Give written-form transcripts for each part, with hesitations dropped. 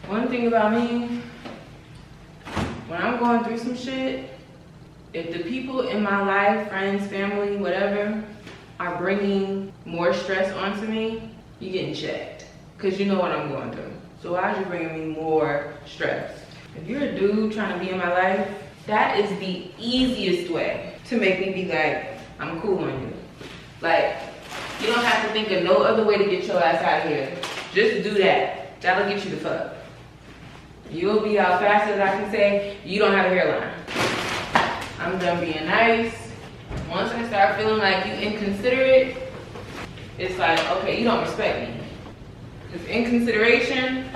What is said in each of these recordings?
One thing about me, when I'm going through some shit, if the people in my life, friends, family, whatever, are bringing more stress onto me, you getting checked. Cause you know what I'm going through. So why are you bringing me more stress? If you're a dude trying to be in my life, that is the easiest way to make me be like, I'm cool on you. Like, you don't have to think of no other way to get your ass out of here. Just do that. That'll get you the fuck. You'll be out faster, as I can say. You don't have a hairline. I'm done being nice. Once I start feeling like you inconsiderate, it's like, okay, you don't respect me. Because inconsideration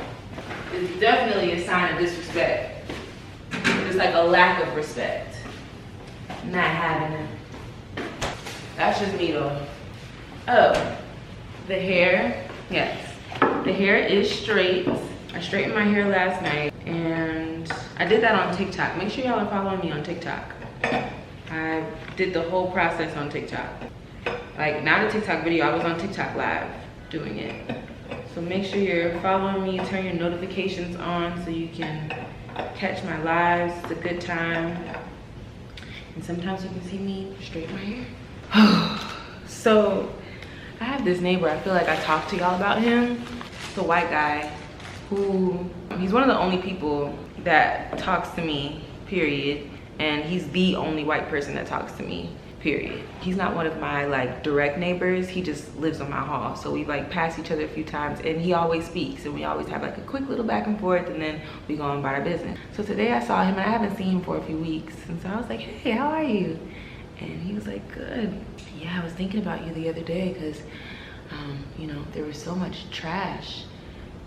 is definitely a sign of disrespect. It's like a lack of respect. Not having it. That's just me though. Oh, the hair, yes. The hair is straight. I straightened my hair last night and I did that on TikTok. Make sure y'all are following me on TikTok. I did the whole process on TikTok. Like, not a TikTok video, I was on TikTok live doing it. So make sure you're following me, turn your notifications on so you can catch my lives. It's a good time. And sometimes you can see me straighten my hair. So I have this neighbor, I feel like I talked to y'all about him. It's a white guy who, he's one of the only people that talks to me, period. And he's the only white person that talks to me, period. He's not one of my like direct neighbors. He just lives on my hall. So we like pass each other a few times and he always speaks and we always have like a quick little back and forth and then we go on about our business. So today I saw him and I haven't seen him for a few weeks. And so I was like, hey, how are you? And he was like, good. Yeah, I was thinking about you the other day because, you know, there was so much trash,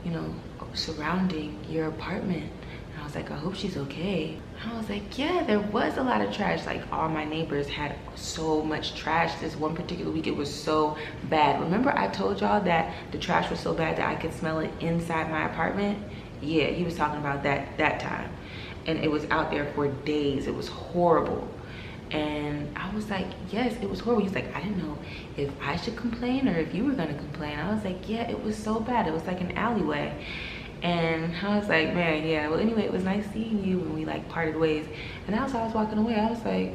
you know, surrounding your apartment. And I was like, I hope she's okay. I was like, yeah, there was a lot of trash. Like, all my neighbors had so much trash this one particular week. It was so bad. Remember I told y'all that the trash was so bad that I could smell it inside my apartment? Yeah, he was talking about that time. And it was out there for days. It was horrible. And I was like, yes, it was horrible. He's like, I didn't know if I should complain or if you were gonna complain. I was like, yeah, it was so bad. It was like an alleyway. And I was like, man, yeah, well, anyway, it was nice seeing you when we like parted ways. And as I was walking away, I was like,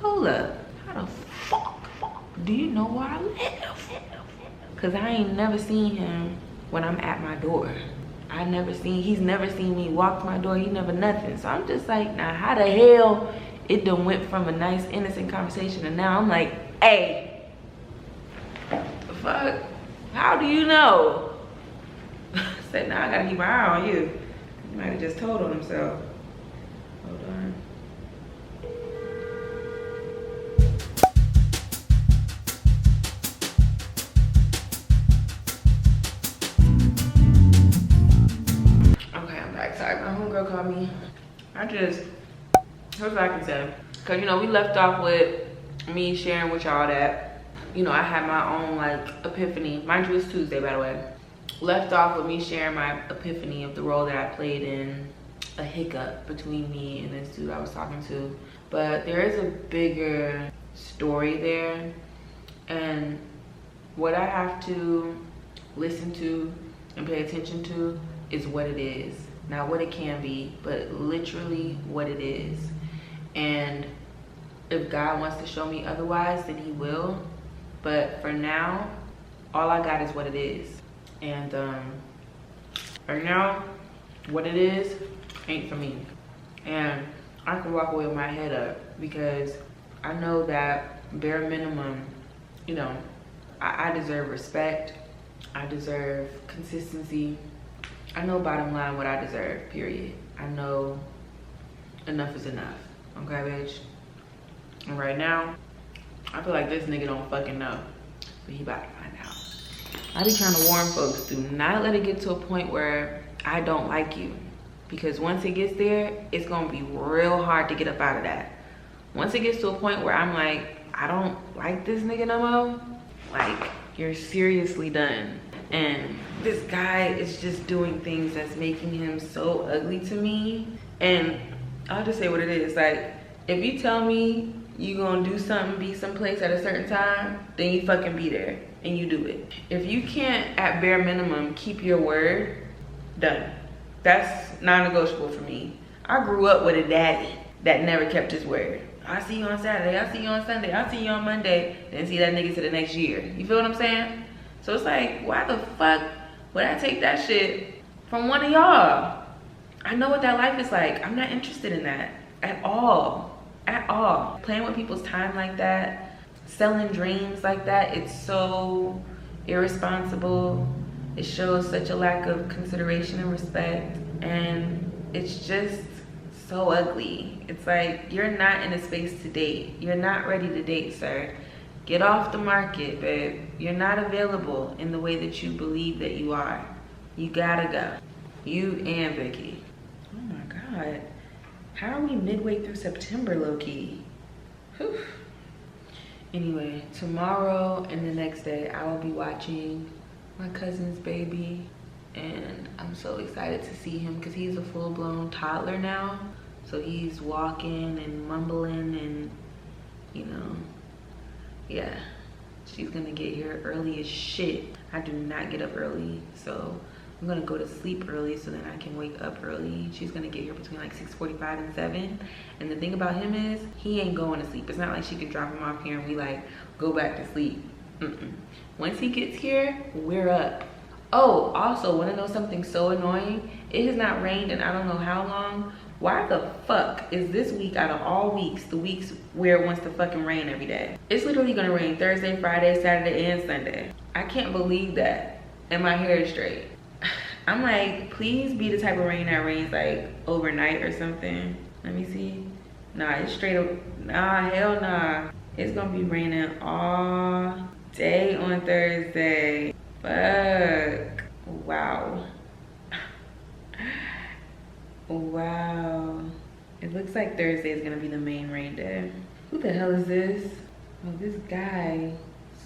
hold up, how the fuck do you know where I live? Cause I ain't never seen him when I'm at my door. He's never seen me walk to my door, he never nothing. So I'm just like, now how the hell it done went from a nice innocent conversation and now I'm like, hey, the fuck, how do you know? Said, now I gotta keep my eye on you. He might have just told on himself. Hold on. Okay, I'm back. Sorry, my homegirl called me. Here's what I can say. Cause you know, we left off with me sharing with y'all that, you know, I had my own like epiphany. Mind you, it's Tuesday, by the way. Left off with me sharing my epiphany of the role that I played in a hiccup between me and this dude I was talking to. But there is a bigger story there. And what I have to listen to and pay attention to is what it is. Not what it can be, but literally what it is. And if God wants to show me otherwise, then he will. But for now, all I got is what it is. And right now, what it is ain't for me. And I can walk away with my head up because I know that bare minimum, you know, I deserve respect. I deserve consistency. I know bottom line what I deserve, period. I know enough is enough, okay, bitch? And right now, I feel like this nigga don't fucking know, but he about to find out. I be trying to warn folks, do not let it get to a point where I don't like you. Because once it gets there, it's gonna be real hard to get up out of that. Once it gets to a point where I'm like, I don't like this nigga no more, like, you're seriously done. And this guy is just doing things that's making him so ugly to me. And I'll just say what it is. Like, if you tell me you gonna do something, be someplace at a certain time, then you fucking be there and you do it. If you can't, at bare minimum, keep your word, done. That's non-negotiable for me. I grew up with a daddy that never kept his word. I see you on Saturday, I see you on Sunday, I see you on Monday, then see that nigga to the next year. You feel what I'm saying? So it's like, why the fuck would I take that shit from one of y'all? I know what that life is like. I'm not interested in that at all. At all. Playing with people's time like that, selling dreams like that, it's so irresponsible. It shows such a lack of consideration and respect, and it's just so ugly. It's like, you're not in a space to date. You're not ready to date, sir. Get off the market, babe. You're not available in the way that you believe that you are. You gotta go. You and Vicky. Oh my God. How are we midway through September, low-key? Whew. Anyway, tomorrow and the next day, I will be watching my cousin's baby. And I'm so excited to see him because he's a full-blown toddler now. So he's walking and mumbling and, you know, yeah. She's gonna get here early as shit. I do not get up early, so I'm gonna go to sleep early so then I can wake up early. She's gonna get here between like 6:45 and 7. And the thing about him is, he ain't going to sleep. It's not like she can drop him off here and we like go back to sleep. Once he gets here, we're up. Oh, also, wanna know something so annoying? It has not rained in I don't know how long. Why the fuck is this week out of all weeks, the weeks where it wants to fucking rain every day? It's literally gonna rain Thursday, Friday, Saturday, and Sunday. I can't believe that. And my hair is straight. I'm like, please be the type of rain that rains like overnight or something. Let me see. Nah, it's straight up. Nah, hell nah. It's gonna be raining all day on Thursday. Fuck. Wow. Wow. It looks like Thursday is gonna be the main rain day. Who the hell is this? Oh, this guy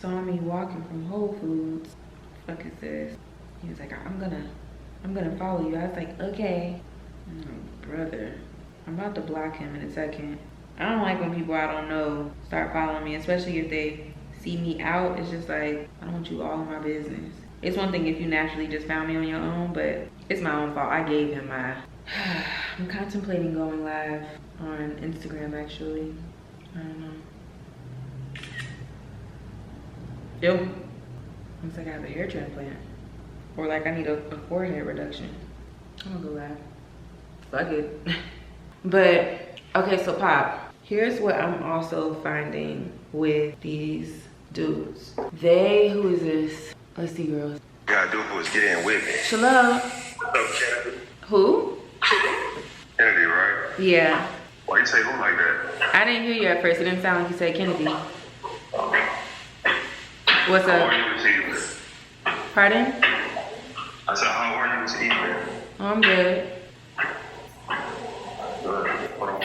saw me walking from Whole Foods. What the fuck is this? He was like, I'm gonna follow you. I was like, okay. Oh, brother. I'm about to block him in a second. I don't like when people I don't know start following me, especially if they see me out. It's just like, I don't want you all in my business. It's one thing if you naturally just found me on your own, but it's my own fault. I gave him my... I'm contemplating going live on Instagram, actually. I don't know. Yo. Looks like I have a hair transplant. Or like I need a forehead reduction. I'm gonna go live. Fuck it. But, okay, so Pop, here's what I'm also finding with these dudes. Who is this? Let's see, girls. Gotta do was get in with me. Shalom. What's up, Kennedy? Who? Kennedy, right? Yeah. Why you say who like that? I didn't hear you at first. It didn't sound like you said Kennedy. What's How up? are you this evening? Pardon? I said, how are you this evening? Oh, I'm good. Good. Hold on.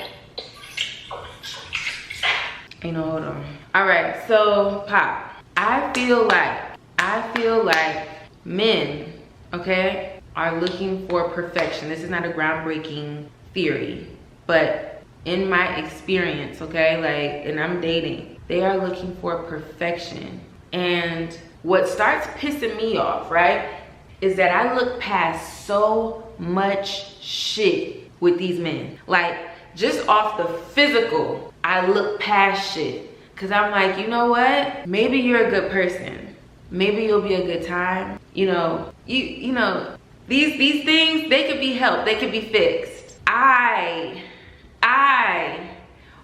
Ain't no hold on. All right, so Pop, I feel like men, okay, are looking for perfection. This is not a groundbreaking theory, but in my experience, okay, like, and I'm dating, they are looking for perfection. And what starts pissing me off, right, is that I look past so much shit with these men. Like, just off the physical, I look past shit. Cause I'm like, you know what? Maybe you're a good person. Maybe you'll be a good time. You know, you know, these things, they could be helped, they could be fixed. I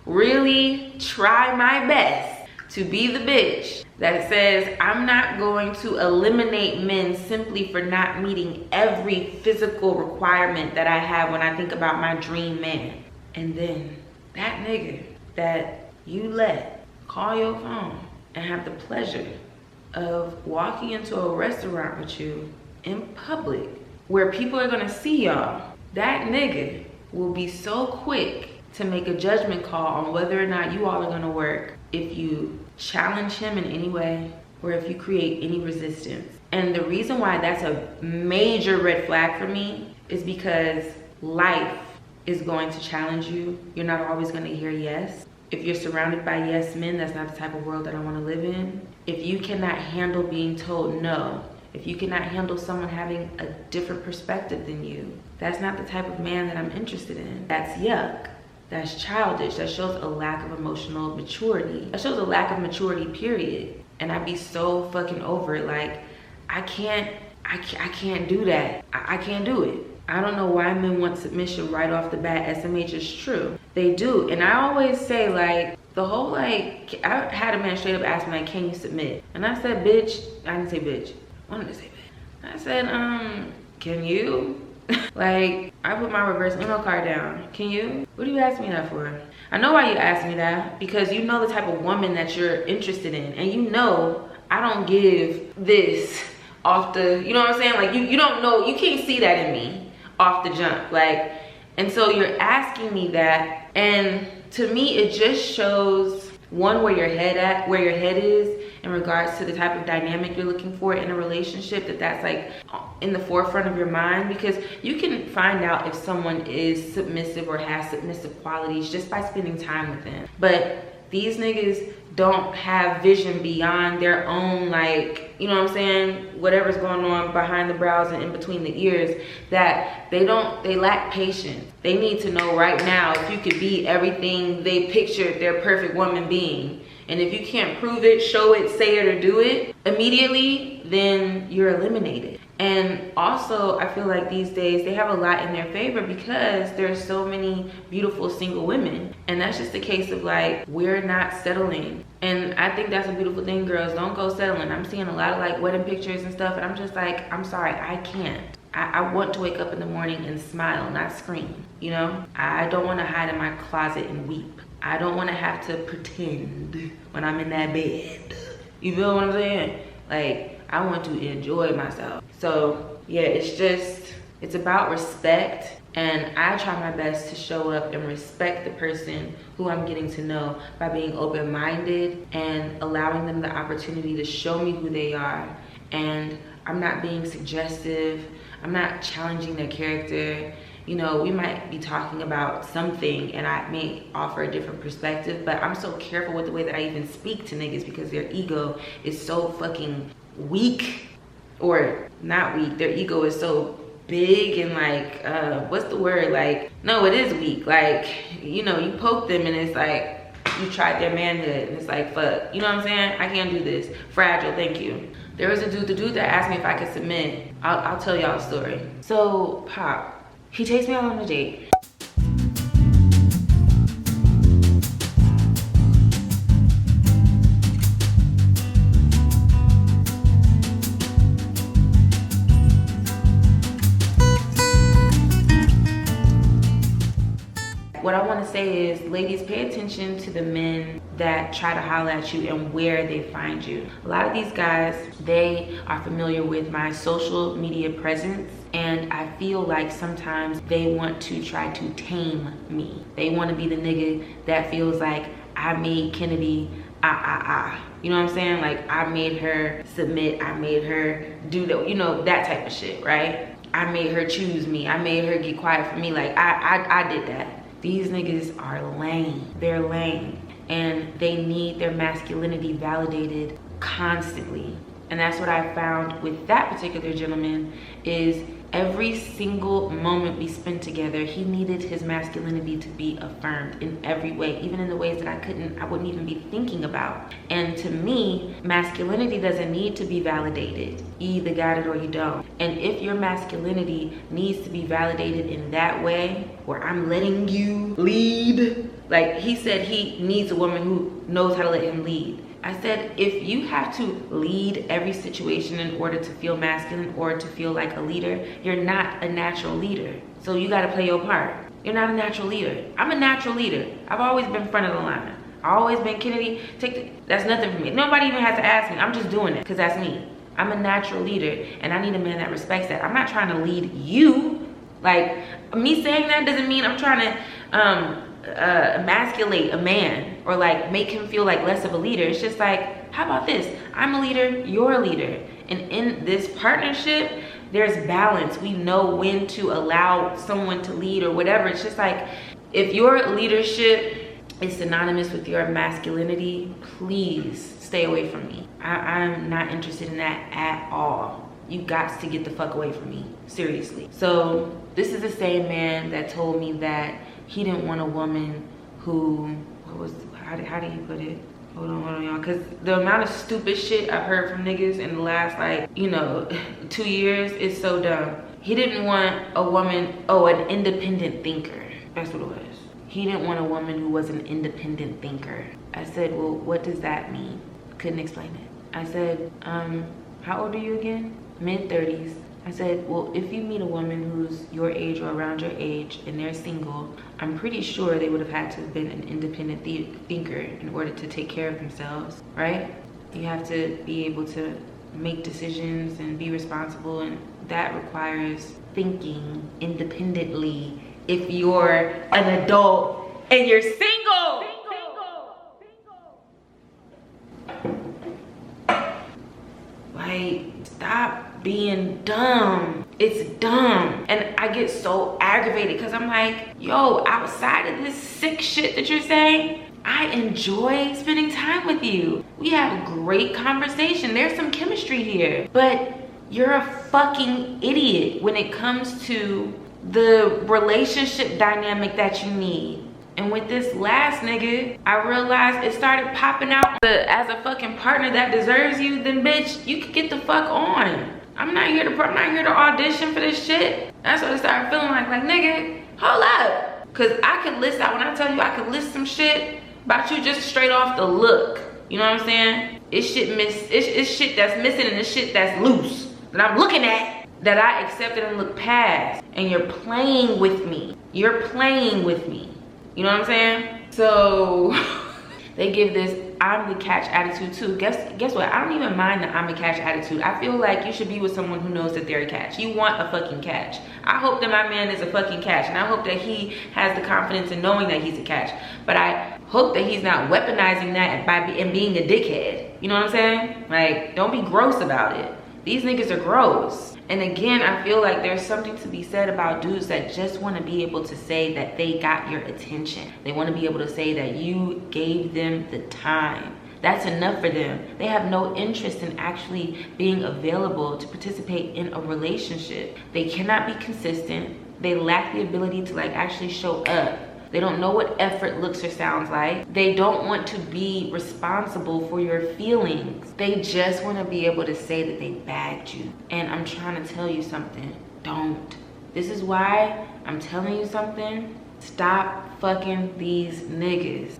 really try my best to be the bitch that says I'm not going to eliminate men simply for not meeting every physical requirement that I have when I think about my dream man. And then that nigga that you let call your phone and have the pleasure of walking into a restaurant with you in public where people are gonna see y'all, that nigga will be so quick to make a judgment call on whether or not you all are gonna work if you challenge him in any way or if you create any resistance. And the reason why that's a major red flag for me is because life is going to challenge you. You're not always gonna hear yes. if you're surrounded by yes men, that's not the type of world that I want to live in. If you cannot handle being told no, if you cannot handle someone having a different perspective than you, that's not the type of man that I'm interested in. That's yuck. That's childish. That shows a lack of emotional maturity. That shows a lack of maturity, period. And I'd be so fucking over it. Like, I can't do that. I can't do it. I don't know why men want submission right off the bat. SMH is true. They do. And I always say, like, the whole, like, I had a man straight up ask me, like, can you submit? And I said, bitch. I didn't say bitch. I wanted to say bitch. I said, can you? Like, I put my reverse memo card down. Can you? What do you ask me that for? I know why you asked me that. Because you know the type of woman that you're interested in. And you know I don't give this off the, you know what I'm saying? Like, you don't know, you can't see that in me off the jump. Like, and so you're asking me that, and to me it just shows, one, where your head is in regards to the type of dynamic you're looking for in a relationship, that's like in the forefront of your mind, because you can find out if someone is submissive or has submissive qualities just by spending time with them. But these niggas don't have vision beyond their own, like, you know what I'm saying, whatever's going on behind the brows and in between the ears, that they lack patience. They need to know right now if you could be everything they pictured their perfect woman being. And if you can't prove it, show it, say it, or do it immediately, then you're eliminated. And also, I feel like these days they have a lot in their favor because there's so many beautiful single women. And that's just a case of, like, we're not settling. And I think that's a beautiful thing, girls. Don't go settling. I'm seeing a lot of, like, wedding pictures and stuff, and I'm just like, I'm sorry, I can't. I want to wake up in the morning and smile, not scream, you know? I don't want to hide in my closet and weep. I don't want to have to pretend when I'm in that bed. You feel what I'm saying? Like, I want to enjoy myself. So yeah, it's about respect, and I try my best to show up and respect the person who I'm getting to know by being open-minded and allowing them the opportunity to show me who they are. And I'm not being suggestive. I'm not challenging their character. You know, we might be talking about something and I may offer a different perspective, but I'm so careful with the way that I even speak to niggas because their ego is so fucking weak, or not weak. Their ego is so big and, like, what's the word? Like, no, it is weak. Like, you know, you poke them and it's like, you tried their manhood and it's like, fuck. You know what I'm saying? I can't do this. Fragile, thank you. There was the dude that asked me if I could submit. I'll tell y'all a story. So, Pop, he takes me out on a date. What I want to say is, ladies, pay attention to the men that try to holler at you and where they find you. A lot of these guys, they are familiar with my social media presence, and I feel like sometimes they want to try to tame me. They want to be the nigga that feels like, I made Kennedy you know what I'm saying? Like, I made her submit, I made her do that, you know, that type of shit, right? I made her choose me, I made her get quiet for me. Like, I did that. These niggas are lame. They're lame. And they need their masculinity validated constantly. And that's what I found with that particular gentleman, is every single moment we spent together, he needed his masculinity to be affirmed in every way, even in the ways that I wouldn't even be thinking about. And to me, masculinity doesn't need to be validated. You either got it or you don't. And if your masculinity needs to be validated in that way, where I'm letting you lead, like he said, he needs a woman who knows how to let him lead. I said, if you have to lead every situation in order to feel masculine or to feel like a leader, you're not a natural leader. So you gotta play your part. You're not a natural leader. I'm a natural leader. I've always been front of the line. I've always been Kennedy, that's nothing for me. Nobody even has to ask me. I'm just doing it because that's me. I'm a natural leader, and I need a man that respects that. I'm not trying to lead you. Like, me saying that doesn't mean I'm trying to emasculate a man or like make him feel like less of a leader. It's just like, how about this? I'm a leader, you're a leader. And in this partnership, there's balance. We know when to allow someone to lead or whatever. It's just like, if your leadership is synonymous with your masculinity, please stay away from me. I'm not interested in that at all. You got to get the fuck away from me, seriously. So this is the same man that told me that he didn't want a woman who, how did he put it? Hold on, y'all. Because the amount of stupid shit I've heard from niggas in the last, like, you know, 2 years is so dumb. He didn't want a woman, an independent thinker. That's what it was. He didn't want a woman who was an independent thinker. I said, well, what does that mean? Couldn't explain it. I said, how old are you again? Mid-30s. I said, well, if you meet a woman who's your age or around your age and they're single, I'm pretty sure they would have had to have been an independent thinker in order to take care of themselves, right? You have to be able to make decisions and be responsible, and that requires thinking independently if you're an adult and you're single. Like, stop being dumb. It's dumb. And I get so aggravated because I'm like, yo, outside of this sick shit that you're saying, I enjoy spending time with you. We have a great conversation. There's some chemistry here. But you're a fucking idiot when it comes to the relationship dynamic that you need. And with this last nigga, I realized it started popping out as a fucking partner that deserves you, then bitch, you could get the fuck on. I'm not here to audition for this shit. That's what it started feeling like nigga, hold up. Cause I could list out, when I tell you I could list some shit about you just straight off the look. You know what I'm saying? It's shit that's missing and it's shit that's loose that I'm looking at that I accepted and looked past. And you're playing with me. You're playing with me. You know what I'm saying? So they give this I'm the catch attitude too. Guess what? I don't even mind the I'm a catch attitude. I feel like you should be with someone who knows that they're a catch. You want a fucking catch. I hope that my man is a fucking catch, and I hope that he has the confidence in knowing that he's a catch. But I hope that he's not weaponizing that and being a dickhead. You know what I'm saying? Like, don't be gross about it. These niggas are gross. And again, I feel like there's something to be said about dudes that just want to be able to say that they got your attention. They want to be able to say that you gave them the time. That's enough for them. They have no interest in actually being available to participate in a relationship. They cannot be consistent. They lack the ability to actually show up. They don't know what effort looks or sounds like. They don't want to be responsible for your feelings. They just want to be able to say that they bagged you. And I'm trying to tell you something. Don't. This is why I'm telling you something. Stop fucking these niggas.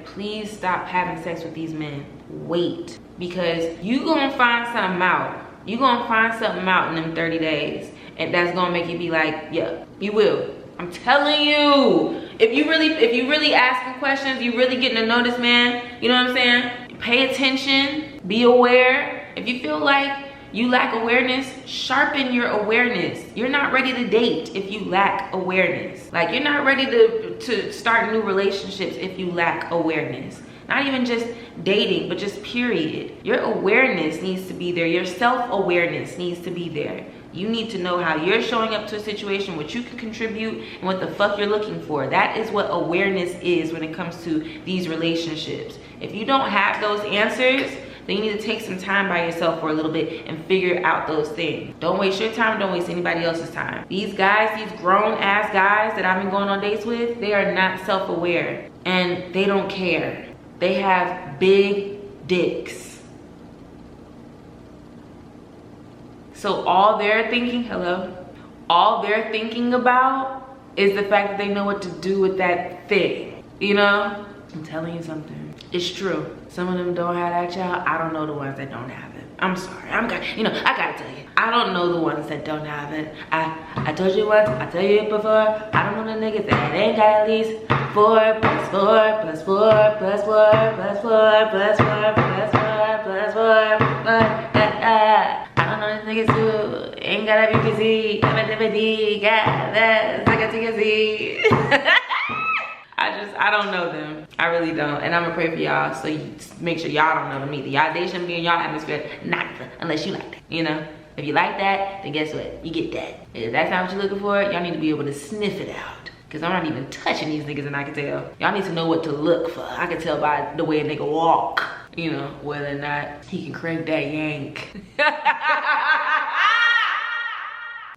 Please stop having sex with these men. Wait. Because you gonna find something out. You gonna find something out in them 30 days. And that's gonna make you be like, yeah, you will. I'm telling you, if you really asking questions, you really getting to know this man, you know what I'm saying? Pay attention, be aware. If you feel like you lack awareness, sharpen your awareness. You're not ready to date if you lack awareness. You're not ready to start new relationships if you lack awareness. Not even just dating, but just period. Your awareness needs to be there. Your self-awareness needs to be there. You need to know how you're showing up to a situation, what you can contribute, and what the fuck you're looking for. That is what awareness is when it comes to these relationships. If you don't have those answers, then you need to take some time by yourself for a little bit and figure out those things. Don't waste your time, don't waste anybody else's time. These guys, these grown ass guys that I've been going on dates with, they are not self-aware and they don't care. They have big dicks. So all they're thinking, all they're thinking about is the fact that they know what to do with that thing, you know? I'm telling you something, it's true. Some of them don't have that, child. I don't know the ones that don't have it. I'm sorry, I gotta tell you. I don't know the ones that don't have it. I told you once, I tell you before, I don't know the niggas that ain't got at least 4 plus 4 plus 4 plus 4 plus 4 plus 4 plus 4 plus 4 plus 4. I don't know these niggas who ain't got a BPC, MFD, got that, TKC. I don't know them. I really don't. And I'm gonna pray for y'all, so you make sure y'all don't know them either. Y'all, they shouldn't be in y'all atmosphere, not unless you like that, you know? If you like that, then guess what? You get that. If that's not what you're looking for, y'all need to be able to sniff it out. Cause I'm not even touching these niggas and I can tell. Y'all need to know what to look for. I can tell by the way a nigga walk, you know, whether or not he can crank that yank.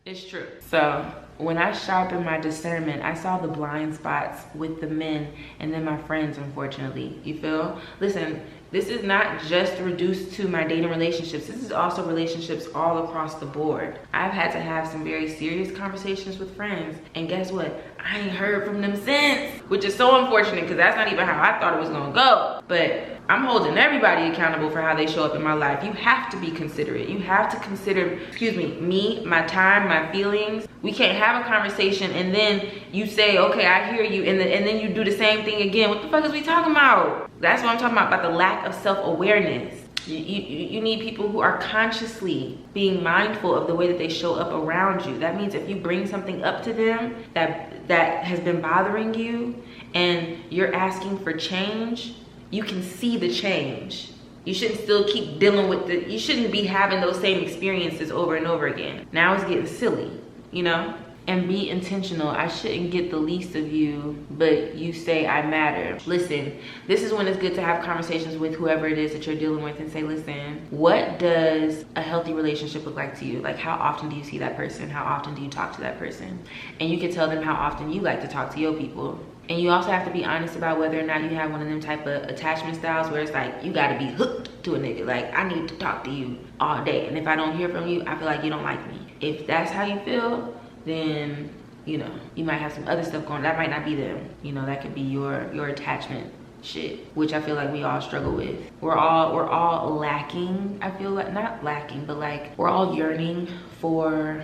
It's true. So when I sharpened my discernment, I saw the blind spots with the men and then my friends, unfortunately. You feel? Listen, this is not just reduced to my dating relationships. This is also relationships all across the board. I've had to have some very serious conversations with friends. And guess what? I ain't heard from them since, which is so unfortunate because that's not even how I thought it was gonna go. But I'm holding everybody accountable for how they show up in my life. You have to be considerate. You have to consider, me, my time, my feelings. We can't have a conversation and then you say, okay, I hear you, and then you do the same thing again. What the fuck is we talking about? That's what I'm talking about the lack of self-awareness. You need people who are consciously being mindful of the way that they show up around you. That means if you bring something up to them that has been bothering you and you're asking for change, you can see the change. You shouldn't still keep dealing with you shouldn't be having those same experiences over and over again. Now it's getting silly, you know? And be intentional. I shouldn't get the least of you, but you say I matter. Listen, this is when it's good to have conversations with whoever it is that you're dealing with and say, listen, what does a healthy relationship look like to you? Like, how often do you see that person? How often do you talk to that person? And you can tell them how often you like to talk to your people. And you also have to be honest about whether or not you have one of them type of attachment styles where it's like, you gotta be hooked to a nigga. Like, I need to talk to you all day. And if I don't hear from you, I feel like you don't like me. If that's how you feel, then, you know, you might have some other stuff going. That might not be them. You know, that could be your attachment shit, which I feel like we all struggle with. We're all lacking, I feel like, not lacking, but like we're all yearning for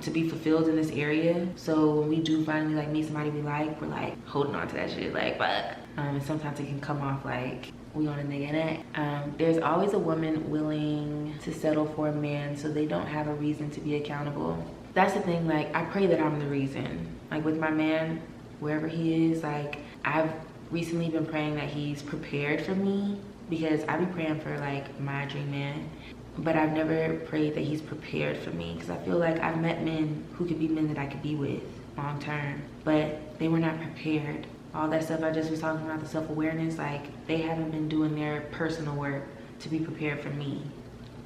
to be fulfilled in this area. So when we do finally like meet somebody we like, we're like holding on to that shit like fuck. And sometimes it can come off like we on a nigga neck. There's always a woman willing to settle for a man so they don't have a reason to be accountable. That's the thing, like, I pray that I'm the reason. Like, with my man, wherever he is, like, I've recently been praying that he's prepared for me, because I be praying for, like, my dream man, but I've never prayed that he's prepared for me, because I feel like I've met men who could be men that I could be with long term, but they were not prepared. All that stuff I just was talking about, the self-awareness, like, they haven't been doing their personal work to be prepared for me.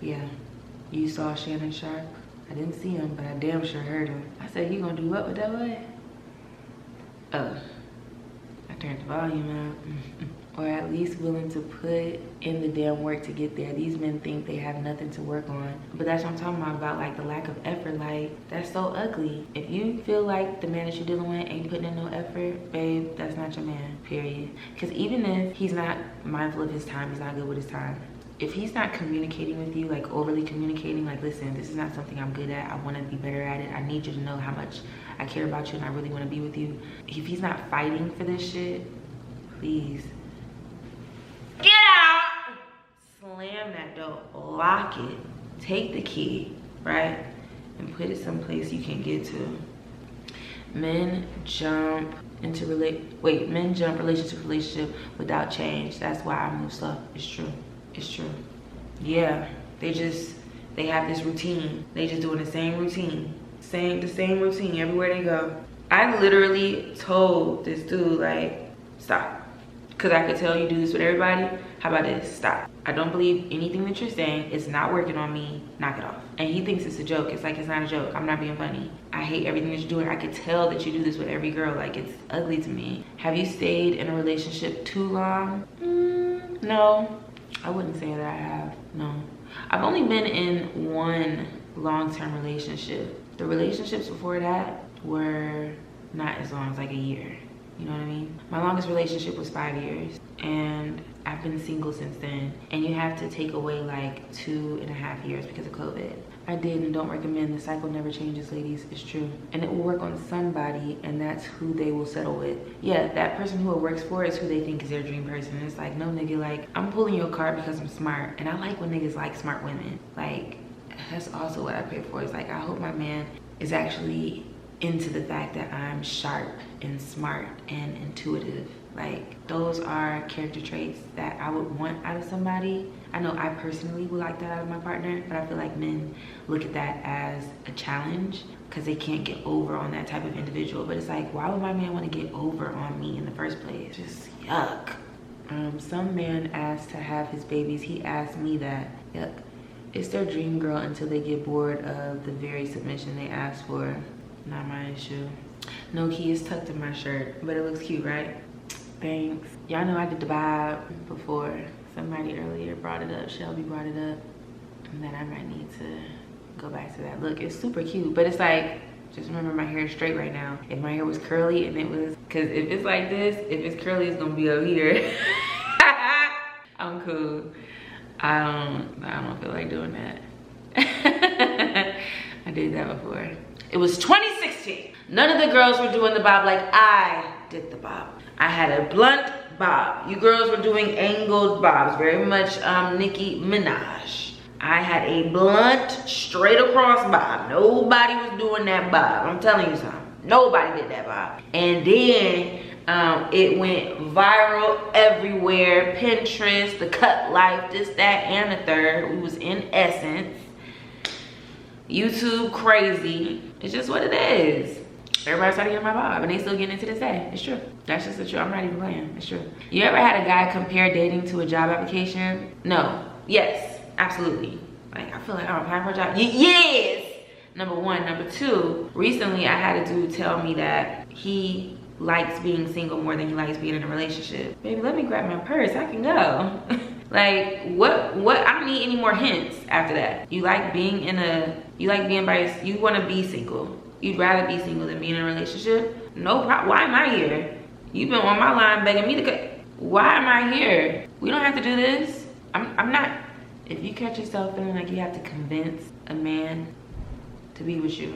Yeah, you saw Shannon Sharp? I didn't see him, but I damn sure heard him. I said, you gonna do what with that boy? Oh, I turned the volume out. Or at least willing to put in the damn work to get there. These men think they have nothing to work on. But that's what I'm talking about like the lack of effort. Like, that's so ugly. If you feel like the man that you're dealing with ain't putting in no effort, babe, that's not your man, period. Because even if he's not mindful of his time, he's not good with his time. If he's not communicating with you, like overly communicating, like, listen, this is not something I'm good at. I want to be better at it. I need you to know how much I care about you and I really want to be with you. If he's not fighting for this shit, please get out. Slam that door, lock it, take the key, right? And put it someplace you can get to. Men jump relationship to relationship without change. That's why I move slow. It's true. It's true. Yeah, they have this routine. They just doing the same routine. The same routine everywhere they go. I literally told this dude, like, stop. Cause I could tell you do this with everybody. How about this? Stop. I don't believe anything that you're saying. It's not working on me. Knock it off. And he thinks it's a joke. It's like, it's not a joke. I'm not being funny. I hate everything that you're doing. I could tell that you do this with every girl. Like, it's ugly to me. Have you stayed in a relationship too long? No. I wouldn't say that I have, no. I've only been in one long-term relationship. The relationships before that were not as long as like a year. You know what I mean? My longest relationship was 5 years and I've been single since then. And you have to take away like 2.5 years because of COVID. I did and don't recommend. The cycle never changes, ladies. It's true. And it will work on somebody and that's who they will settle with. Yeah, that person who it works for is who they think is their dream person. And it's like, no nigga, like, I'm pulling your card because I'm smart. And I like when niggas like smart women. Like, that's also what I pray for. It's like, I hope my man is actually into the fact that I'm sharp and smart and intuitive. Like, those are character traits that I would want out of somebody. I know I personally would like that out of my partner, but I feel like men look at that as a challenge because they can't get over on that type of individual. But it's like, why would my man want to get over on me in the first place? Just yuck. Some man asked to have his babies. He asked me that. Yuck. It's their dream girl until they get bored of the very submission they asked for. Not my issue. No key is tucked in my shirt, but it looks cute, right? Thanks. Y'all know I did the vibe before. Somebody earlier brought it up. Shelby brought it up. And then I might need to go back to that look. It's super cute, but it's like, just remember my hair is straight right now. If my hair was curly and it was, cause if it's like this, if it's curly, it's gonna be up here. I'm cool. I don't feel like doing that. I did that before. It was 2016. None of the girls were doing the bob like I did the bob. I had a blunt bob. You girls were doing angled bobs, very much Nicki Minaj. I had a blunt, straight across bob. Nobody was doing that bob. I'm telling you something. Nobody did that bob. And then it went viral everywhere. Pinterest, the cut life, this, that, and the third. We was in Essence. YouTube crazy. It's just what it is. Everybody started getting my bob and they still getting into this day. It's true. That's just the truth. I'm not even playing. It's true. You ever had a guy compare dating to a job application? No. Yes. Absolutely. Like, I feel like I'm applying for a job. Yes! Number one. Number two, recently I had a dude tell me that he likes being single more than he likes being in a relationship. Baby, let me grab my purse. I can go. Like, what? I don't need any more hints after that. You like being by, you want to be single. You'd rather be single than be in a relationship? No problem. Why am I here? You've been on my line begging me to go. Why am I here? We don't have to do this. I'm not. If you catch yourself feeling like you have to convince a man to be with you,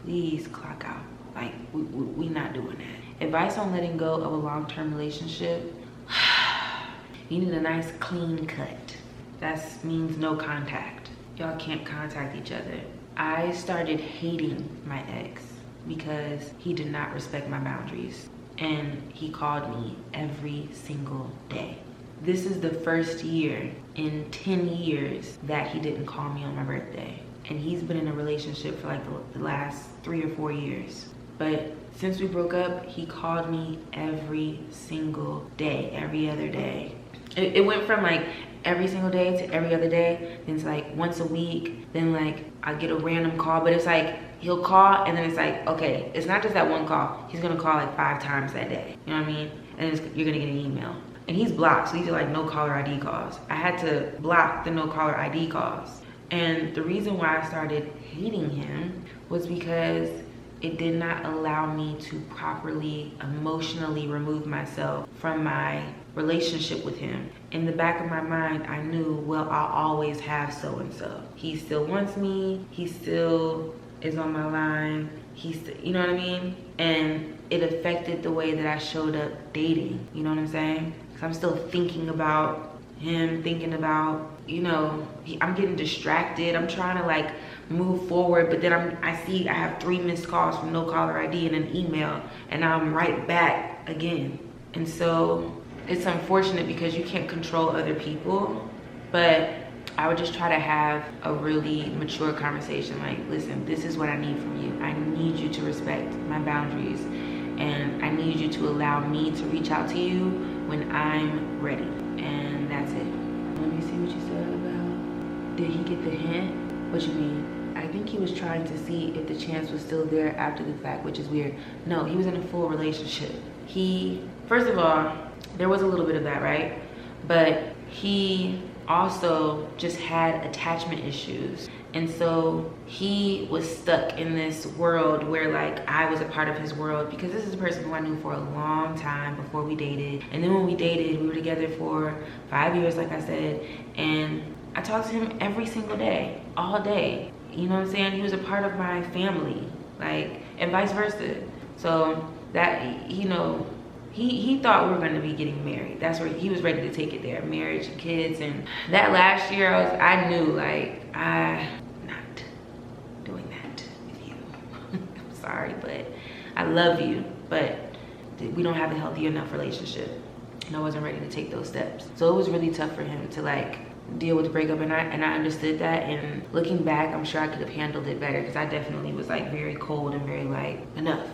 please clock out. Like, we not doing that. Advice on letting go of a long-term relationship. You need a nice clean cut. That means no contact. Y'all can't contact each other. I started hating my ex because he did not respect my boundaries and he called me every single day. This is the first year in 10 years that he didn't call me on my birthday. And he's been in a relationship for like the last 3 or 4 years. But since we broke up, he called me every single day, every other day. It went from like every single day to every other day, then it's like once a week, then like I get a random call, but it's like he'll call and then it's like, okay, it's not just that one call, he's gonna call like 5 times that day, you know what I mean? And you're gonna get an email. And he's blocked, so these are like no caller ID calls. I had to block the no caller ID calls. And the reason why I started hating him was because it did not allow me to properly emotionally remove myself from my relationship with him. In the back of my mind, I knew, well, I'll always have so-and-so. He still wants me. He still is on my line. You know what I mean? And it affected the way that I showed up dating. You know what I'm saying? Because I'm still thinking about him, thinking about, you know, I'm getting distracted. I'm trying to like move forward, but then I have 3 missed calls from no caller ID and an email, and now I'm right back again. And so it's unfortunate because you can't control other people, but I would just try to have a really mature conversation. Like, listen, this is what I need from you. I need you to respect my boundaries, and I need you to allow me to reach out to you when I'm ready. And that's it. Let me see what you said about, did he get the hint? What you mean? I think he was trying to see if the chance was still there after the fact, which is weird. No, he was in a full relationship. First of all, there was a little bit of that, right? But he also just had attachment issues. And so he was stuck in this world where like I was a part of his world, because this is a person who I knew for a long time before we dated. And then when we dated, we were together for 5 years, like I said, and I talked to him every single day, all day. You know what I'm saying? He was a part of my family, like, and vice versa. So that, you know, he thought we were going to be getting married. That's where he was ready to take it there, marriage and kids. And that last year, I knew, like, I'm not doing that with you. I'm sorry, but I love you. But we don't have a healthy enough relationship. And I wasn't ready to take those steps. So it was really tough for him to like deal with the breakup, and I understood that. And looking back, I'm sure I could have handled it better, because I definitely was like very cold and very like, enough.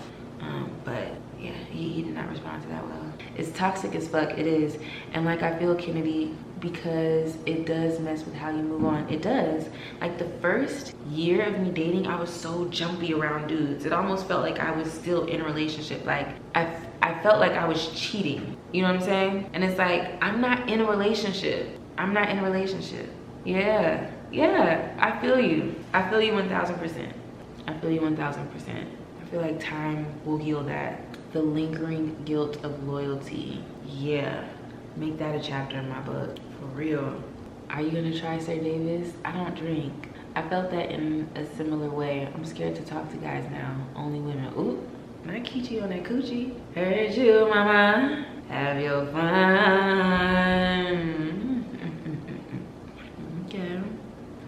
But yeah, he did not respond to that well. It's toxic as fuck, it is. And like, I feel, Kennedy, because it does mess with how you move on. It does. Like the first year of me dating, I was so jumpy around dudes. It almost felt like I was still in a relationship. Like I felt like I was cheating. You know what I'm saying? And it's like, I'm not in a relationship. I'm not in a relationship. Yeah, I feel you. I feel you 1000%. I feel you 1000%. I feel like time will heal that. The lingering guilt of loyalty. Yeah, make that a chapter in my book, for real. Are you gonna try Sir Davis? I don't drink. I felt that in a similar way. I'm scared to talk to guys now, only women. Ooh, not Kichi on that coochie. Heard you, mama. Have your fun. Okay.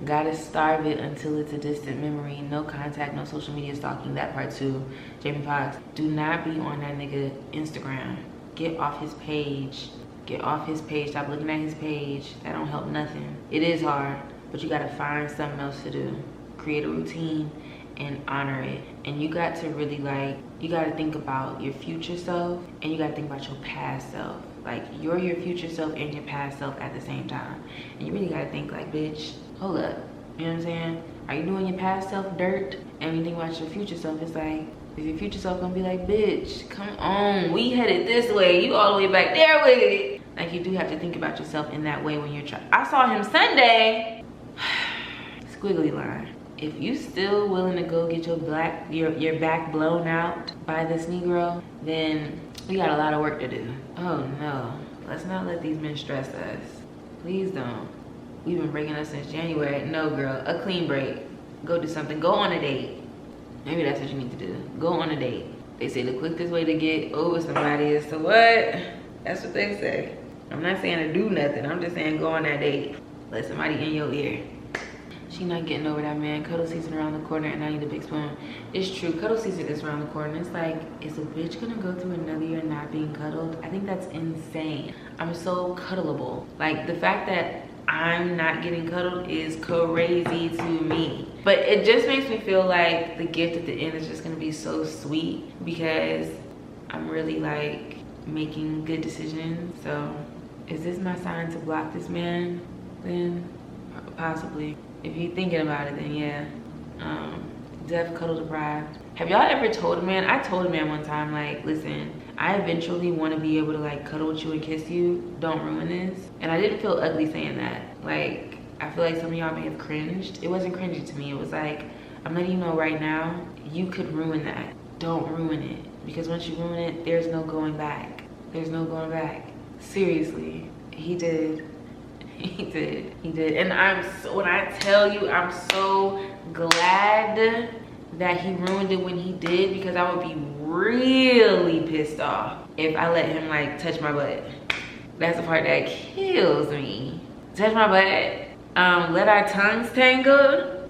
Gotta starve it until it's a distant memory. No contact, no social media stalking. That part too. Jamie Foxx. Do not be on that nigga Instagram. Get off his page. Get off his page. Stop looking at his page. That don't help nothing. It is hard, but you gotta find something else to do. Create a routine and honor it. And you got to really like, you gotta think about your future self, and you gotta think about your past self. Like, you're your future self and your past self at the same time. And you really gotta think like, bitch, hold up. You know what I'm saying? Are you doing your past self dirt? And when you think about your future self, it's like, is your future self gonna be like, bitch, come on, we headed this way, you all the way back there with it. Like, you do have to think about yourself in that way when you're trying. I saw him Sunday. Squiggly line. If you still willing to go get your back blown out by this Negro, then we got a lot of work to do. Oh no, let's not let these men stress us. Please don't. We've been breaking up since January. No, girl, a clean break. Go do something, go on a date. Maybe that's what you need to do. Go on a date. They say the quickest way to get over somebody is to what? That's what they say. I'm not saying to do nothing. I'm just saying go on that date. Let somebody in your ear. She not getting over that man. Cuddle season around the corner and I need a big spoon. It's true, cuddle season is around the corner. It's like, is a bitch gonna go through another year not being cuddled? I think that's insane. I'm so cuddleable. Like, the fact that I'm not getting cuddled is crazy to me. But it just makes me feel like the gift at the end is just gonna be so sweet, because I'm really like making good decisions. So is this my sign to block this man? Then possibly. If you're thinking about it, then yeah. Def cuddle deprived. Have y'all ever told a man? I told a man one time, like, listen, I eventually want to be able to like cuddle with you and kiss you. Don't ruin this. And I didn't feel ugly saying that. Like, I feel like some of y'all may have cringed. It wasn't cringy to me. It was like, I'm letting you know right now, you could ruin that. Don't ruin it. Because once you ruin it, there's no going back. There's no going back. Seriously, he did. He did. And when I tell you, I'm so glad that he ruined it when he did, because I would be really pissed off if I let him like touch my butt. That's the part that kills me. Touch my butt. Let our tongues tangle.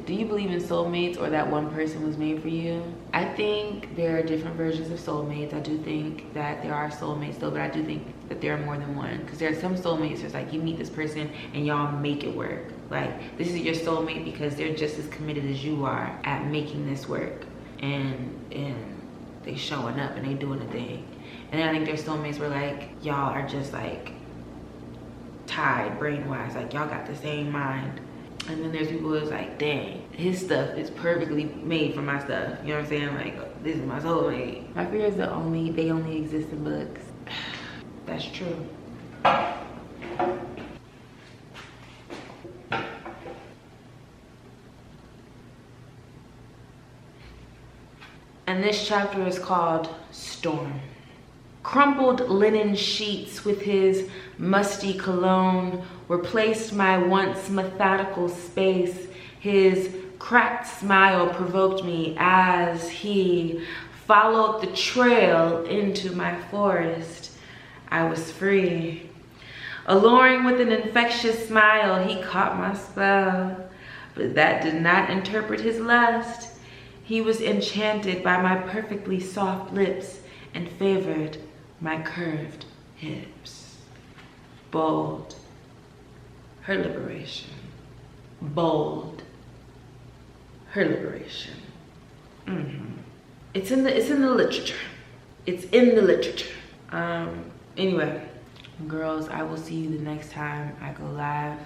Do you believe in soulmates, or that one person was made for you? I think there are different versions of soulmates. I do think that there are soulmates though, but I do think that there are more than one. Because there are some soulmates, it's like you meet this person and y'all make it work. Like, this is your soulmate because they're just as committed as you are at making this work. And they showing up and they doing the thing. And then I think there's soulmates where like, y'all are just like tied brain-wise. Like, y'all got the same mind. And then there's people who's like, dang, his stuff is perfectly made for my stuff. You know what I'm saying? Like, this is my soulmate. My fear is they only exist in books. That's true. And this chapter is called Storm. Crumpled linen sheets with his musty cologne replaced my once methodical space. His cracked smile provoked me as he followed the trail into my forest. I was free. Alluring with an infectious smile, he caught my spell, but that did not interpret his lust. He was enchanted by my perfectly soft lips and favored my curved hips. Bold. Her liberation. Bold. Her liberation. It's in the literature. It's in the literature. Anyway, girls, I will see you the next time I go live.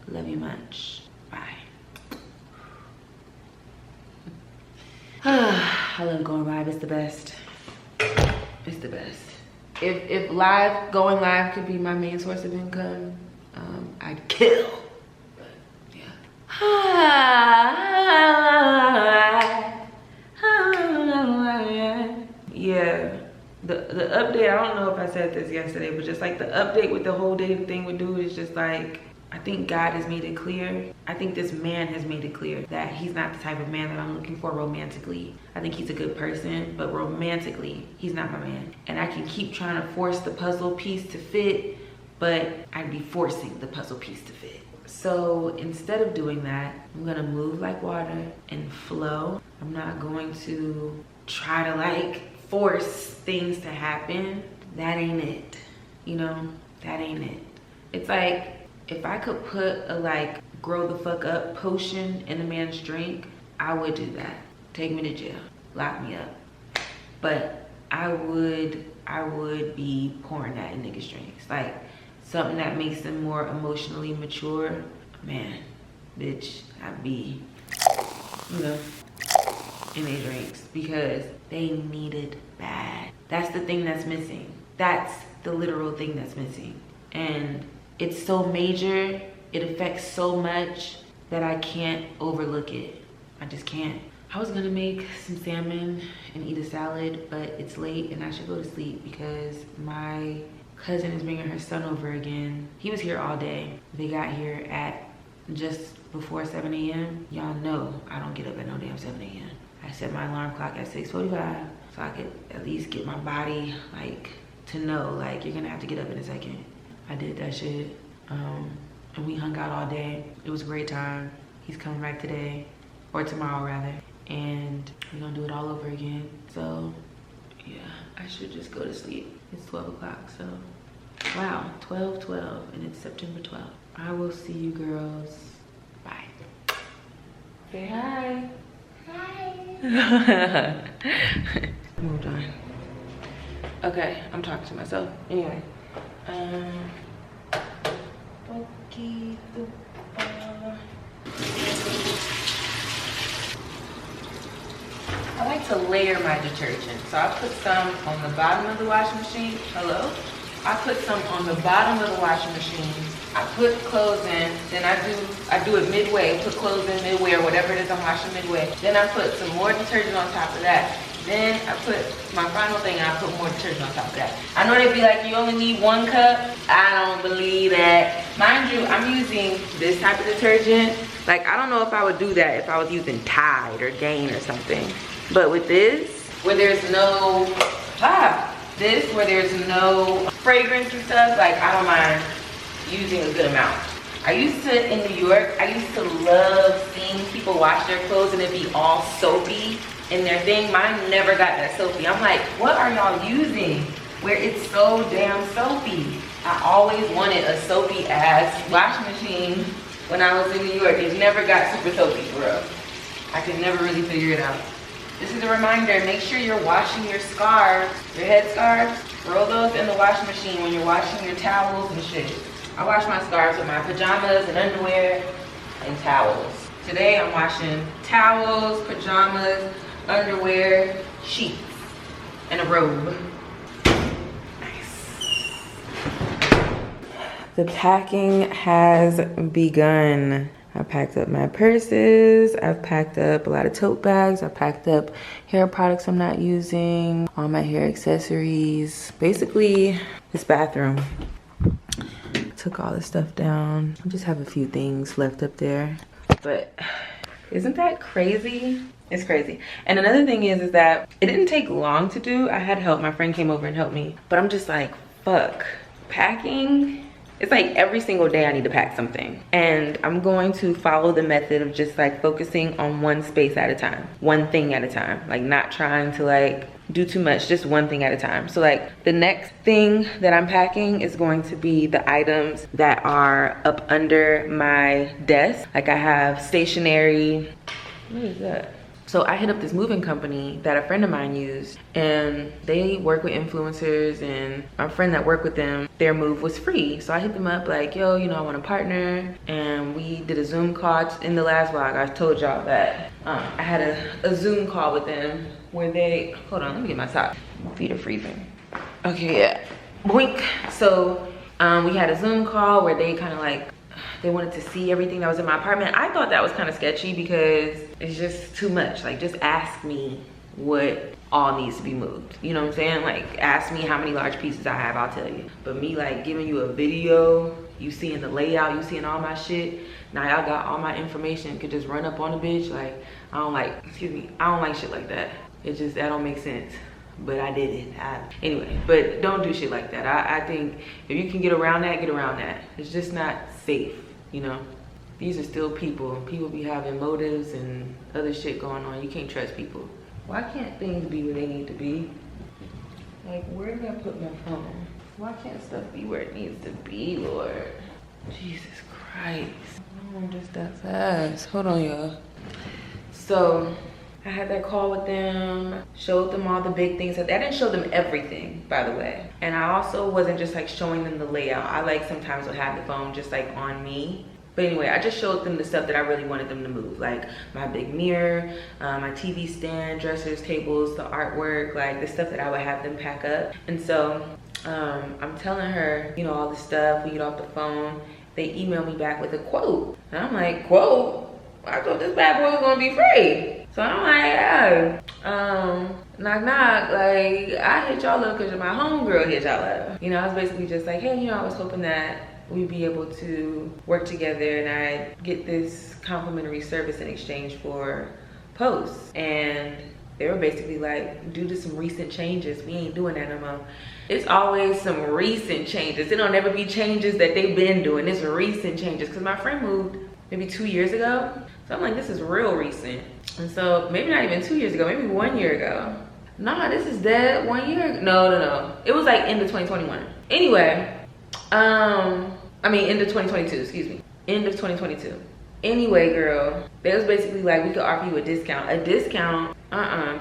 Love you much. Bye. I love going live. It's the best. It's the best. If going live could be my main source of income, I'd kill. But yeah. Yeah. The update, I don't know if I said this yesterday, but just like the update with the whole dating thing with dude is just like, I think God has made it clear. I think this man has made it clear that he's not the type of man that I'm looking for romantically. I think he's a good person, but romantically, he's not my man. And I can keep trying to force the puzzle piece to fit, but I'd be forcing the puzzle piece to fit. So instead of doing that, I'm gonna move like water and flow. I'm not going to try to like force things to happen. That ain't it, you know? That ain't it. It's like, if I could put a like grow the fuck up potion in a man's drink, I would do that. Take me to jail, lock me up. But I would be pouring that in niggas' drinks. Like something that makes them more emotionally mature. Man, bitch, I'd be, you know, in their drinks because they need it bad. That's the thing that's missing. That's the literal thing that's missing. And it's so major, it affects so much that I can't overlook it. I just can't. I was gonna make some salmon and eat a salad, but it's late and I should go to sleep because my cousin is bringing her son over again. He was here all day. They got here at just before 7 a.m. Y'all know I don't get up at no damn 7 a.m. I set my alarm clock at 6:45 so I could at least get my body like to know like you're gonna have to get up in a second. I did that shit, and we hung out all day. It was a great time. He's coming back today, or tomorrow rather, and we're gonna do it all over again. So, yeah, I should just go to sleep. It's 12 o'clock, so, wow, 12/12, and it's September 12th. I will see you girls. Bye. Say hi. Hi. Moved on. Okay, I'm talking to myself. Anyway. I like to layer my detergent. So I put some on the bottom of the washing machine. Hello? I put some on the bottom of the washing machine. I put clothes in, then I do it midway, put clothes in midway or whatever it is I'm washing midway. Then I put some more detergent on top of that. Then I put my final thing and I put more detergent on top of that. I know they'd be like, you only need 1 cup. I don't believe that. Mind you, I'm using this type of detergent. Like, I don't know if I would do that if I was using Tide or Gain or something. But with this, where there's no, where there's no fragrance and stuff, like I don't mind using a good amount. I used to, in New York, I used to love seeing people wash their clothes and it be all soapy in their thing. Mine never got that soapy. I'm like, what are y'all using where it's so damn soapy? I always wanted a soapy ass washing machine when I was in New York. It never got super soapy, for real. I could never really figure it out. This is a reminder, make sure you're washing your scarves, your head scarves. Throw those in the washing machine when you're washing your towels and shit. I wash my scarves with my pajamas and underwear and towels. Today I'm washing towels, pajamas, underwear, sheets, and a robe. Nice. The packing has begun. I packed up my purses, I've packed up a lot of tote bags, I packed up hair products I'm not using, all my hair accessories, basically this bathroom. Took all this stuff down. I just have a few things left up there, but isn't that crazy? It's crazy. And another thing is that it didn't take long to do. I had help, my friend came over and helped me, but I'm just like, fuck, packing it's like every single day I need to pack something. And I'm going to follow the method of just like focusing on one space at a time, one thing at a time, like not trying to like do too much, just one thing at a time. So like the next thing that I'm packing is going to be the items that are up under my desk. Like I have stationery. What is that? So I hit up this moving company that a friend of mine used, and they work with influencers, and my friend that worked with them, their move was free. So I hit them up like, yo, you know, I want a partner. And we did a Zoom call. In the last vlog, I told y'all that I had a Zoom call with them where they, hold on, let me get my sock. My feet are freezing. Okay, yeah, boink. So we had a Zoom call where they kind of like, they wanted to see everything that was in my apartment. I thought that was kind of sketchy because it's just too much. Like, just ask me what all needs to be moved. You know what I'm saying? Like, ask me how many large pieces I have, I'll tell you. But me like giving you a video, you seeing the layout, you seeing all my shit. Now y'all got all my information, could just run up on the bitch. Like, I don't like, excuse me, I don't like shit like that. It just, that don't make sense. But I did it. Anyway, but don't do shit like that. I think if you can get around that, get around that. It's just not safe, you know? These are still people. People be having motives and other shit going on. You can't trust people. Why can't things be where they need to be? Like, where did I put my phone? Why can't stuff be where it needs to be, Lord? Jesus Christ. Oh, just that fast. Hold on, y'all. So I had that call with them, showed them all the big things. I didn't show them everything, by the way. And I also wasn't just like showing them the layout. I like sometimes would have the phone just like on me. But anyway, I just showed them the stuff that I really wanted them to move. Like my big mirror, my TV stand, dressers, tables, the artwork, like the stuff that I would have them pack up. And so I'm telling her, you know, all this stuff, we get off the phone. They email me back with a quote. And I'm like, quote? I thought this bad boy was gonna be free. So I'm like, yeah, knock knock, like I hit y'all up because my homegirl hit y'all up. You know, I was basically just like, hey, you know, I was hoping that we'd be able to work together and I'd get this complimentary service in exchange for posts. And they were basically like, due to some recent changes, we ain't doing that no more. It's always some recent changes. It don't ever be changes that they've been doing. It's recent changes. Because my friend moved maybe 2 years ago. So I'm like, this is real recent. And so maybe not even 2 years ago, maybe 1 year ago. Nah, this is dead 1 year ago. No. It was like end of 2021. Anyway, I mean end of 2022, excuse me. End of 2022. Anyway, girl, they was basically like, we could offer you a discount. A discount,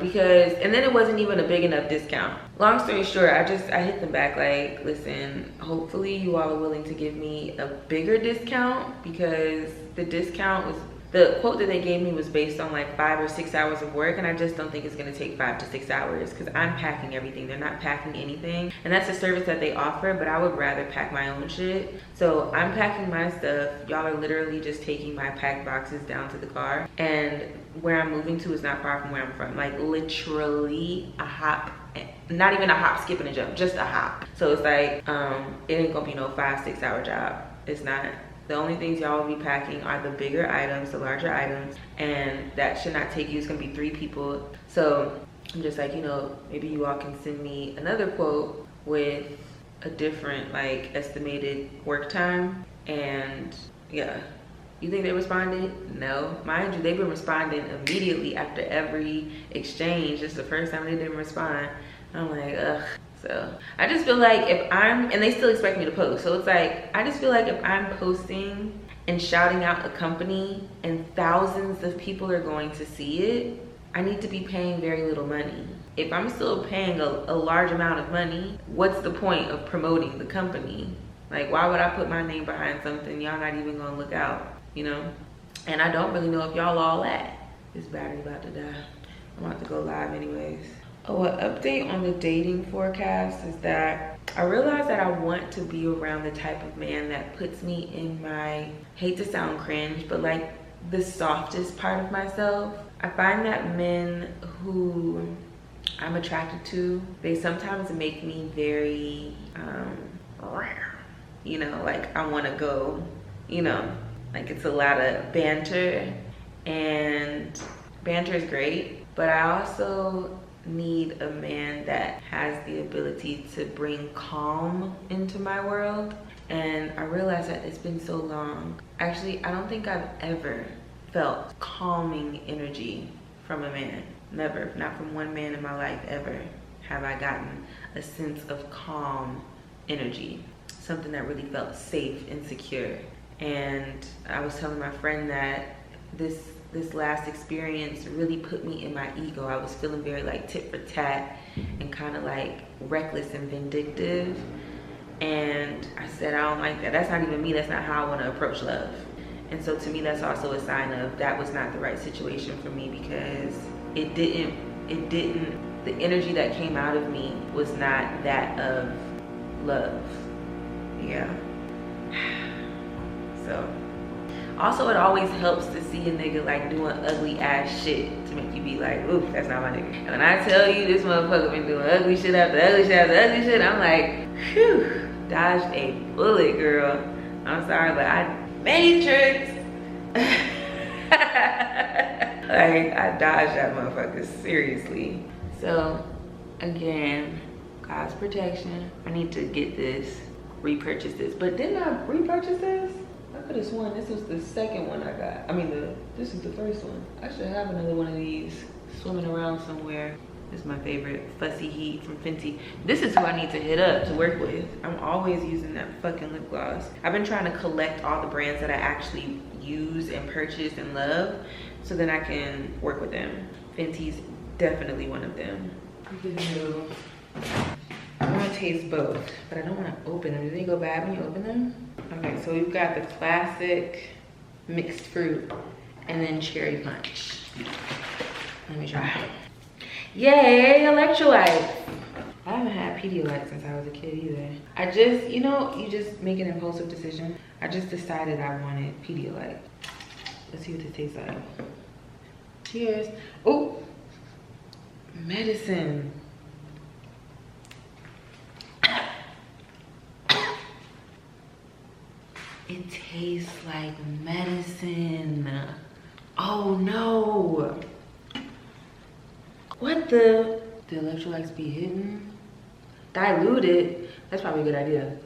because, and then it wasn't even a big enough discount. Long story short, I hit them back like, listen, hopefully you all are willing to give me a bigger discount, because the discount was, the quote that they gave me was based on like 5 or 6 hours of work, and I just don't think it's gonna take 5 to 6 hours because I'm packing everything. They're not packing anything. And that's a service that they offer, but I would rather pack my own shit. So I'm packing my stuff. Y'all are literally just taking my packed boxes down to the car. And where I'm moving to is not far from where I'm from. Like literally a hop, not even a hop, skip, and a jump, just a hop. So it's like, it ain't gonna be no 5, 6 hour job. It's not. The only things y'all will be packing are the bigger items, the larger items, and that should not take you. It's gonna be 3 people. So I'm just like, you know, maybe you all can send me another quote with a different like estimated work time. And yeah, you think they responded? No. Mind you, they've been responding immediately after every exchange. It's the first time they didn't respond. I'm like, ugh. So I just feel like if I'm, and they still expect me to post. So it's like, I just feel like if I'm posting and shouting out a company and thousands of people are going to see it, I need to be paying very little money. If I'm still paying a large amount of money, what's the point of promoting the company? Like, why would I put my name behind something y'all not even gonna look out, you know? And I don't really know if y'all all at. This battery about to die. I'm about to go live anyways. Oh, an update on the dating forecast is that I realized that I want to be around the type of man that puts me in my, hate to sound cringe, but like the softest part of myself. I find that men who I'm attracted to, they sometimes make me very, you know, like I want to go, you know, like it's a lot of banter, and banter is great, but I also need a man that has the ability to bring calm into my world. And I realized that it's been so long. Actually, I don't think I've ever felt calming energy from a man. Never, not from one man in my life ever have I gotten a sense of calm energy. Something that really felt safe and secure. And I was telling my friend that this last experience really put me in my ego. I was feeling very like tit for tat and kind of like reckless and vindictive. And I said, I don't like that. That's not even me. That's not how I want to approach love. And so to me, that's also a sign of that was not the right situation for me, because the energy that came out of me was not that of love. Yeah. So also, it always helps to see a nigga like doing ugly ass shit to make you be like, ooh, that's not my nigga. And when I tell you this motherfucker been doing ugly shit after ugly shit after ugly shit, I'm like, phew, dodged a bullet, girl. I'm sorry, but I Matrix. Like, I dodged that motherfucker, seriously. So, again, God's protection. I need to get this, repurchase this. But didn't I repurchase this? I could have sworn this was the second one I got. I mean, this is the first one. I should have another one of these swimming around somewhere. This is my favorite, Fussy Heat from Fenty. This is who I need to hit up to work with. I'm always using that fucking lip gloss. I've been trying to collect all the brands that I actually use and purchase and love, so then I can work with them. Fenty's definitely one of them. I want to taste both, but I don't want to open them. Do they go bad when you open them? Okay, so we've got the classic mixed fruit and then cherry punch. Let me try. Yay, electrolytes. I haven't had Pedialyte since I was a kid either. I just, you know, you just make an impulsive decision. I just decided I wanted Pedialyte. Let's see what this tastes like. Cheers. Oh, medicine. It tastes like medicine. Oh no. What the electrolytes be hidden? Diluted. That's probably a good idea.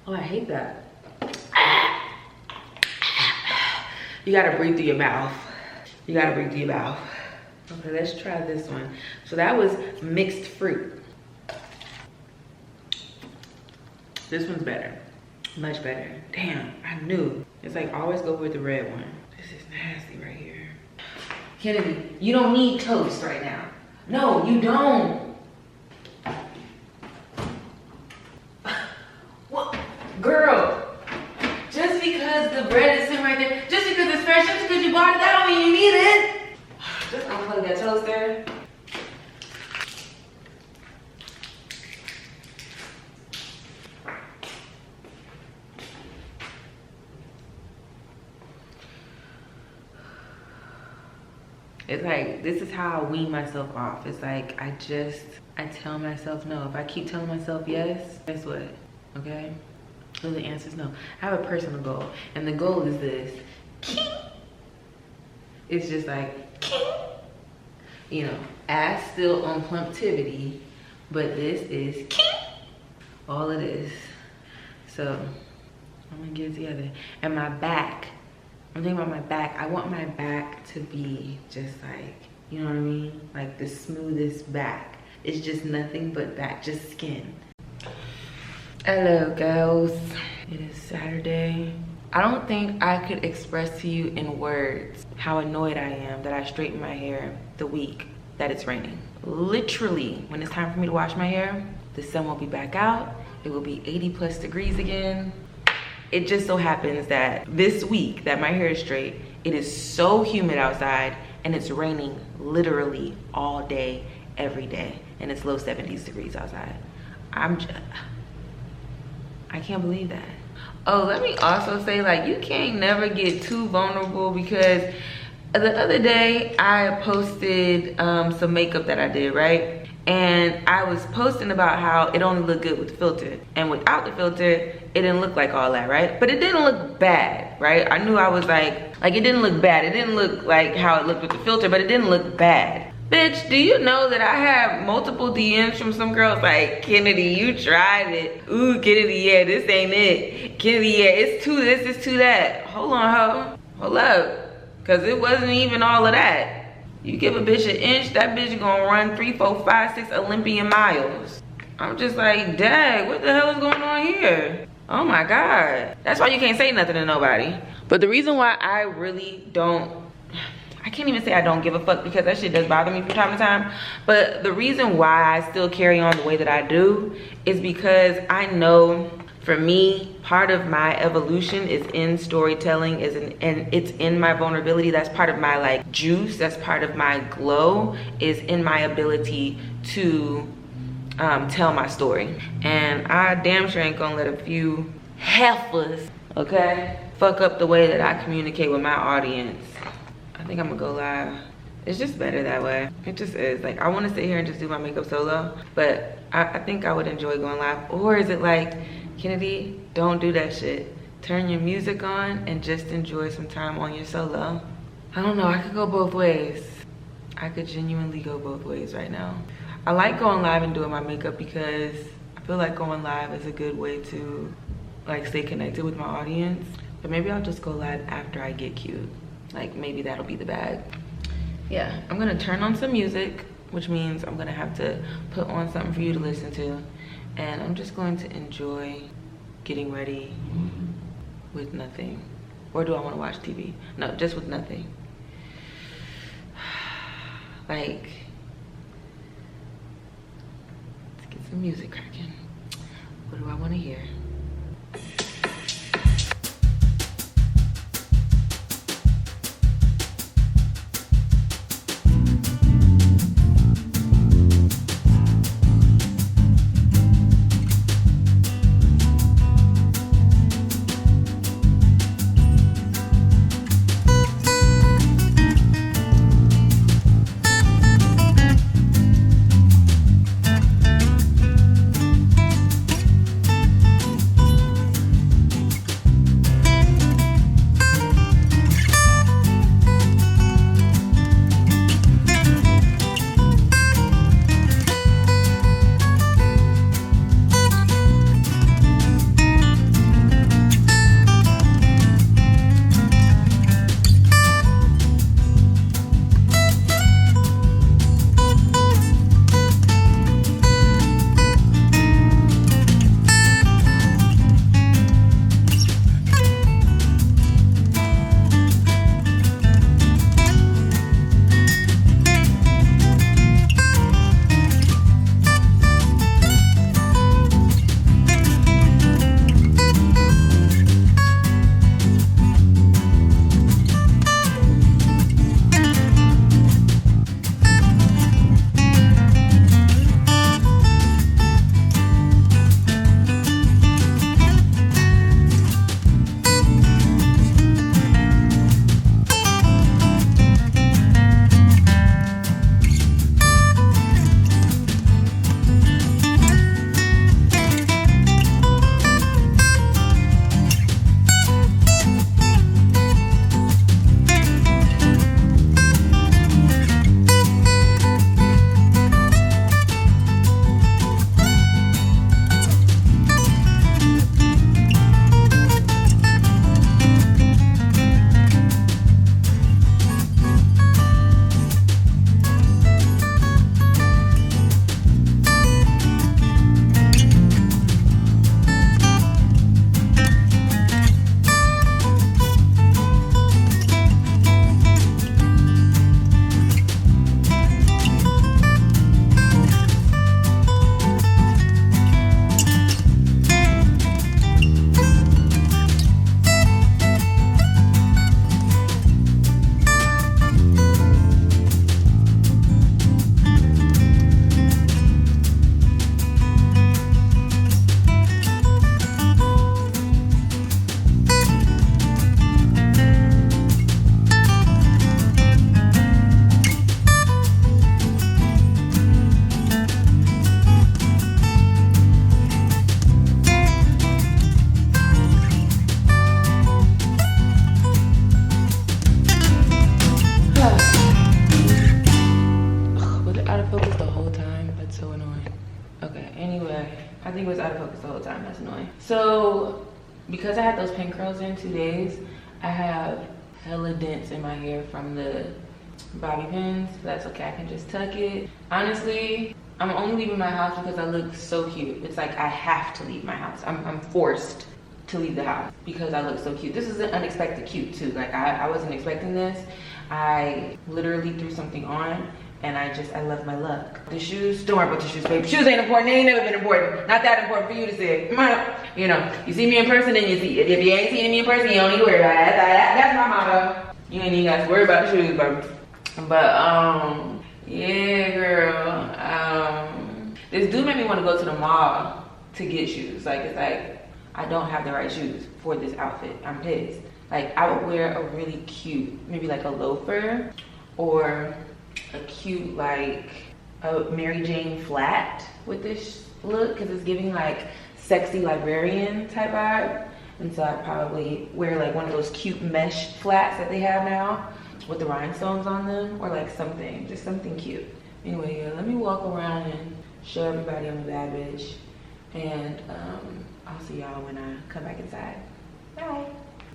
Oh, I hate that. You gotta breathe through your mouth. You gotta breathe through your mouth. Okay, let's try this one. So that was mixed fruit. This one's better, much better. Damn, I knew. It's like always go with the red one. This is nasty right here. Kennedy, you don't need toast right now. No, you don't. What, girl? Just because the bread is sitting right there, just because it's fresh, just because you bought it, that don't mean you need it. Just unplug that toaster. It's like, this is how I wean myself off. It's like, I tell myself no. If I keep telling myself yes, guess what? Okay? So the answer is no. I have a personal goal, and the goal is this. It's just like, you know, ass still on plumptivity, but this is all it is. So I'm gonna get it together. And my back, I'm thinking about my back. I want my back to be just like, you know what I mean? Like the smoothest back. It's just nothing but back, just skin. Hello, girls. It is Saturday. I don't think I could express to you in words how annoyed I am that I straightened my hair the week that it's raining. Literally, when it's time for me to wash my hair, the sun will be back out. It will be 80+ degrees again. It just so happens that this week that my hair is straight, it is so humid outside and it's raining literally all day, every day. And it's low 70s degrees outside. I can't believe that. Oh, let me also say, like, you can't never get too vulnerable, because the other day I posted some makeup that I did, right? And I was posting about how it only looked good with the filter, and without the filter it didn't look like all that, right? But it didn't look bad, right? I knew I was like it didn't look bad. It didn't look like how it looked with the filter, but it didn't look bad. Bitch, do you know that I have multiple DMs from some girls like, Kennedy, you tried it. Ooh, Kennedy, yeah, this ain't it. Kennedy, yeah, it's too this, it's too that. Hold on, ho. Hold up. Cause it wasn't even all of that. You give a bitch an inch, that bitch gonna run 3, 4, 5, 6 Olympian miles. I'm just like, dang, what the hell is going on here? Oh my God. That's why you can't say nothing to nobody. But the reason why I really don't, I can't even say I don't give a fuck because that shit does bother me from time to time. But the reason why I still carry on the way that I do is because I know for me, part of my evolution is in storytelling, and it's in my vulnerability. That's part of my like juice. That's part of my glow, is in my ability to tell my story. And I damn sure ain't gonna let a few heifers, okay, fuck up the way that I communicate with my audience. I think I'm gonna go live. It's just better that way. It just is. Like, I wanna sit here and just do my makeup solo, but I think I would enjoy going live. Or is it like, Kennedy, don't do that shit. Turn your music on and just enjoy some time on your solo. I don't know, I could go both ways. I could genuinely go both ways right now. I like going live and doing my makeup because I feel like going live is a good way to like stay connected with my audience. But maybe I'll just go live after I get cute. Like, maybe that'll be the bag. Yeah, I'm gonna turn on some music, which means I'm gonna have to put on something for you to listen to. And I'm just going to enjoy getting ready with nothing. Or do I wanna watch TV? No, just with nothing. Like, let's get some music cracking. What do I wanna hear? So because I had those pin curls in 2 days, I have hella dents in my hair from the bobby pins. That's okay, I can just tuck it. Honestly, I'm only leaving my house because I look so cute. It's like I have to leave my house. I'm forced to leave the house because I look so cute. This is an unexpected cute too. Like I wasn't expecting this. I literally threw something on and I love my luck. The shoes, don't worry about the shoes, babe. Shoes ain't important, they ain't never been important. Not that important for you to say. You know, you see me in person, then you see it. If you ain't seen me in person, you don't need to worry about it. That's my motto. You ain't even got to worry about the shoes, baby. But yeah, girl. This dude made me want to go to the mall to get shoes. Like, it's like I don't have the right shoes for this outfit. I'm pissed. Like, I would wear a really cute, maybe like a loafer or a cute like a Mary Jane flat with this look, because it's giving like sexy librarian type vibe. And so I'd probably wear like one of those cute mesh flats that they have now with the rhinestones on them, or like something, just something cute. Anyway, yeah, let me walk around and show everybody I'm a bad bitch, and I'll see y'all when I come back inside. Bye.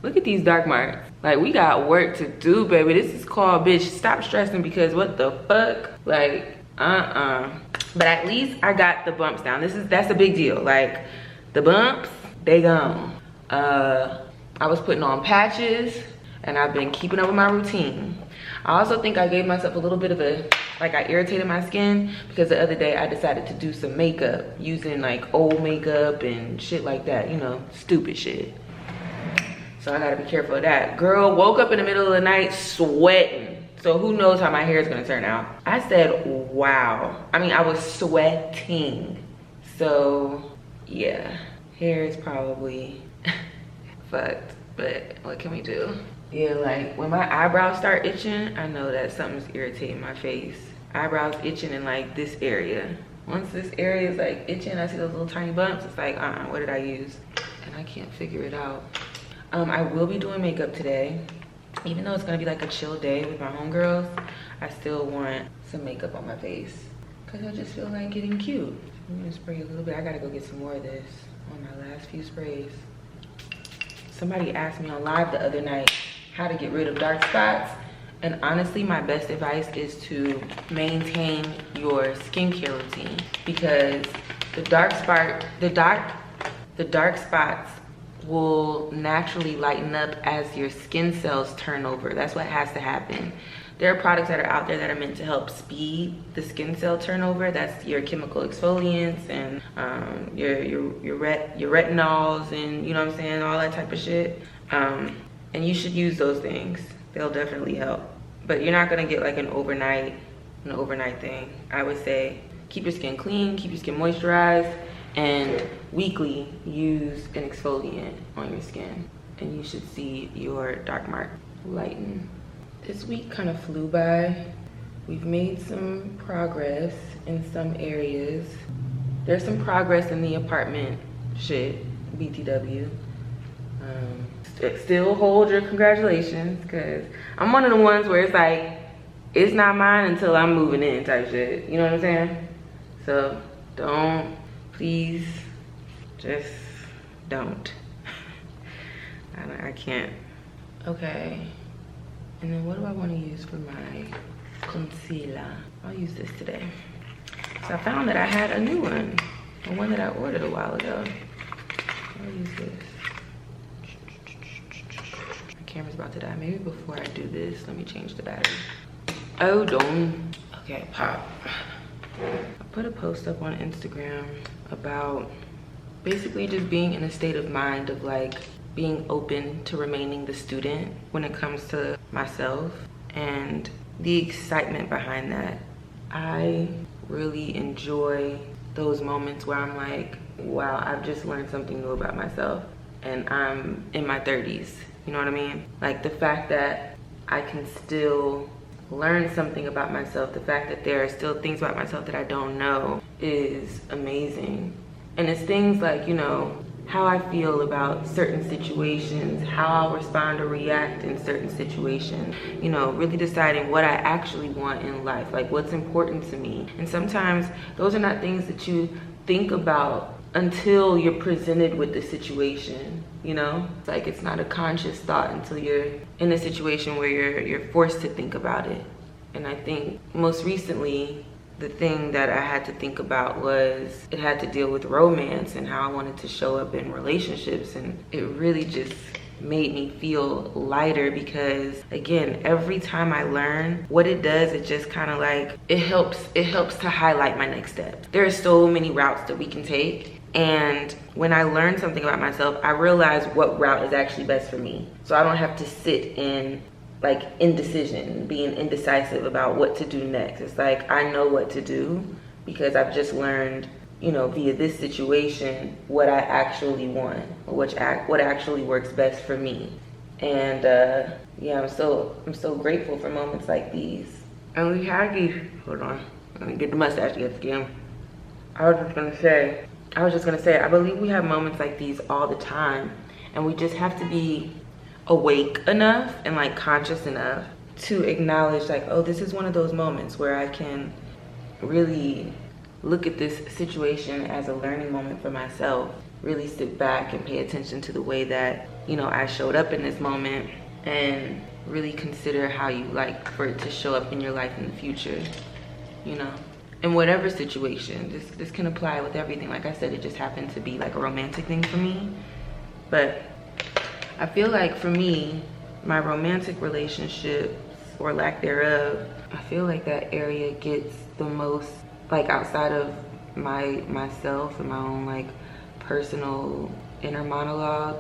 Look at these dark marks. Like, we got work to do, baby. This is called, bitch, stop stressing, because what the fuck? Like, But at least I got the bumps down. That's a big deal. Like, the bumps, they gone. I was putting on patches, and I've been keeping up with my routine. I also think I gave myself a little bit of I irritated my skin, because the other day I decided to do some makeup using like old makeup and shit like that, you know, stupid shit. So I gotta be careful of that. Girl, woke up in the middle of the night sweating. So who knows how my hair is gonna turn out. I said, wow. I mean, I was sweating. So yeah, hair is probably fucked, but what can we do? Yeah, like when my eyebrows start itching, I know that something's irritating my face. Eyebrows itching in like this area. Once this area is like itching, I see those little tiny bumps. It's like, what did I use? And I can't figure it out. I will be doing makeup today. Even though it's gonna be like a chill day with my homegirls, I still want some makeup on my face, cause I just feel like getting cute. I'm gonna spray a little bit. I gotta go get some more of this on my last few sprays. Somebody asked me on live the other night how to get rid of dark spots, and honestly, my best advice is to maintain your skincare routine, because the dark spots will naturally lighten up as your skin cells turn over. That's what has to happen. There are products that are out there that are meant to help speed the skin cell turnover. That's your chemical exfoliants and your retinols, and you know what I'm saying, all that type of shit. And you should use those things. They'll definitely help. But you're not gonna get like an overnight thing. I would say keep your skin clean, keep your skin moisturized, and weekly use an exfoliant on your skin, and you should see your dark mark lighten. This week kind of flew by. We've made some progress in some areas. There's some progress in the apartment shit, BTW. Still hold your congratulations, because I'm one of the ones where it's like, it's not mine until I'm moving in type shit. You know what I'm saying? So please, just don't. I can't. Okay. And then what do I want to use for my concealer? I'll use this today. So I found that I had a new one. The one that I ordered a while ago. I'll use this. My camera's about to die. Maybe before I do this, let me change the battery. Oh, don't. Okay, pop. I put a post up on Instagram about basically just being in a state of mind of like being open to remaining the student when it comes to myself, and the excitement behind that. I really enjoy those moments where I'm like, wow, I've just learned something new about myself, and I'm in my 30s, you know what I mean? Like, the fact that I can still learn something about myself, the fact that there are still things about myself that I don't know is amazing. And it's things like, you know, how I feel about certain situations, how I'll respond or react in certain situations, you know, really deciding what I actually want in life, like what's important to me. And sometimes those are not things that you think about until you're presented with the situation, you know? It's like it's not a conscious thought until you're in a situation where you're forced to think about it. And I think most recently, the thing that I had to think about was it had to deal with romance and how I wanted to show up in relationships. And it really just made me feel lighter because, again, every time I learn, what it does, it just kind of like, it helps to highlight my next step. There are so many routes that we can take. And when I learn something about myself, I realize what route is actually best for me. So I don't have to sit in like indecision, being indecisive about what to do next. It's like, I know what to do because I've just learned, you know, via this situation, what I actually want, or what actually works best for me. And yeah, I'm so grateful for moments like these. And we had these, hold on, let me get the mustache together again. I was just gonna say, I believe we have moments like these all the time, and we just have to be awake enough and like conscious enough to acknowledge like, oh, this is one of those moments where I can really look at this situation as a learning moment for myself, really sit back and pay attention to the way that, you know, I showed up in this moment, and really consider how you like for it to show up in your life in the future, you know? In whatever situation, this can apply with everything. Like I said, it just happened to be like a romantic thing for me. But I feel like for me, my romantic relationships, or lack thereof, I feel like that area gets the most, like outside of myself and my own like personal inner monologue,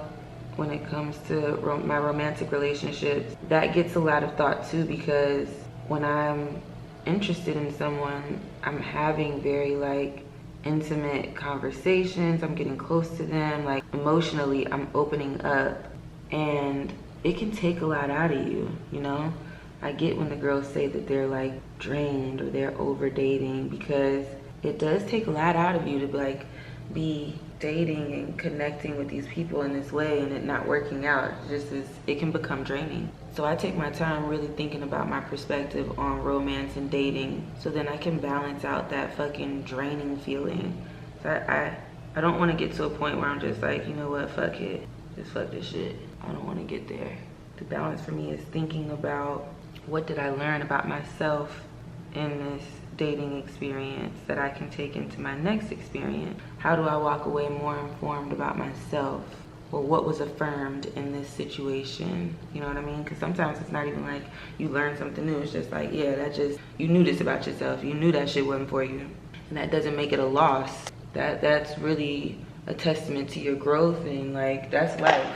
when it comes to my romantic relationships, that gets a lot of thought too, because when I'm interested in someone, I'm having very like intimate conversations, I'm getting close to them, like emotionally I'm opening up, and it can take a lot out of you, you know? I get when the girls say that they're like drained or they're over dating, because it does take a lot out of you to like be dating and connecting with these people in this way and it not working out. It can become draining. So I take my time really thinking about my perspective on romance and dating, so then I can balance out that fucking draining feeling. So I don't want to get to a point where I'm just like, you know what, fuck it, just fuck this shit. I don't want to get there. The balance for me is thinking about, what did I learn about myself in this dating experience that I can take into my next experience? How do I walk away more informed about myself? Or what was affirmed in this situation? You know what I mean? Because sometimes it's not even like you learn something new. It's just like, yeah, you knew this about yourself. You knew that shit wasn't for you. And that doesn't make it a loss. That's really a testament to your growth, and like, that's life.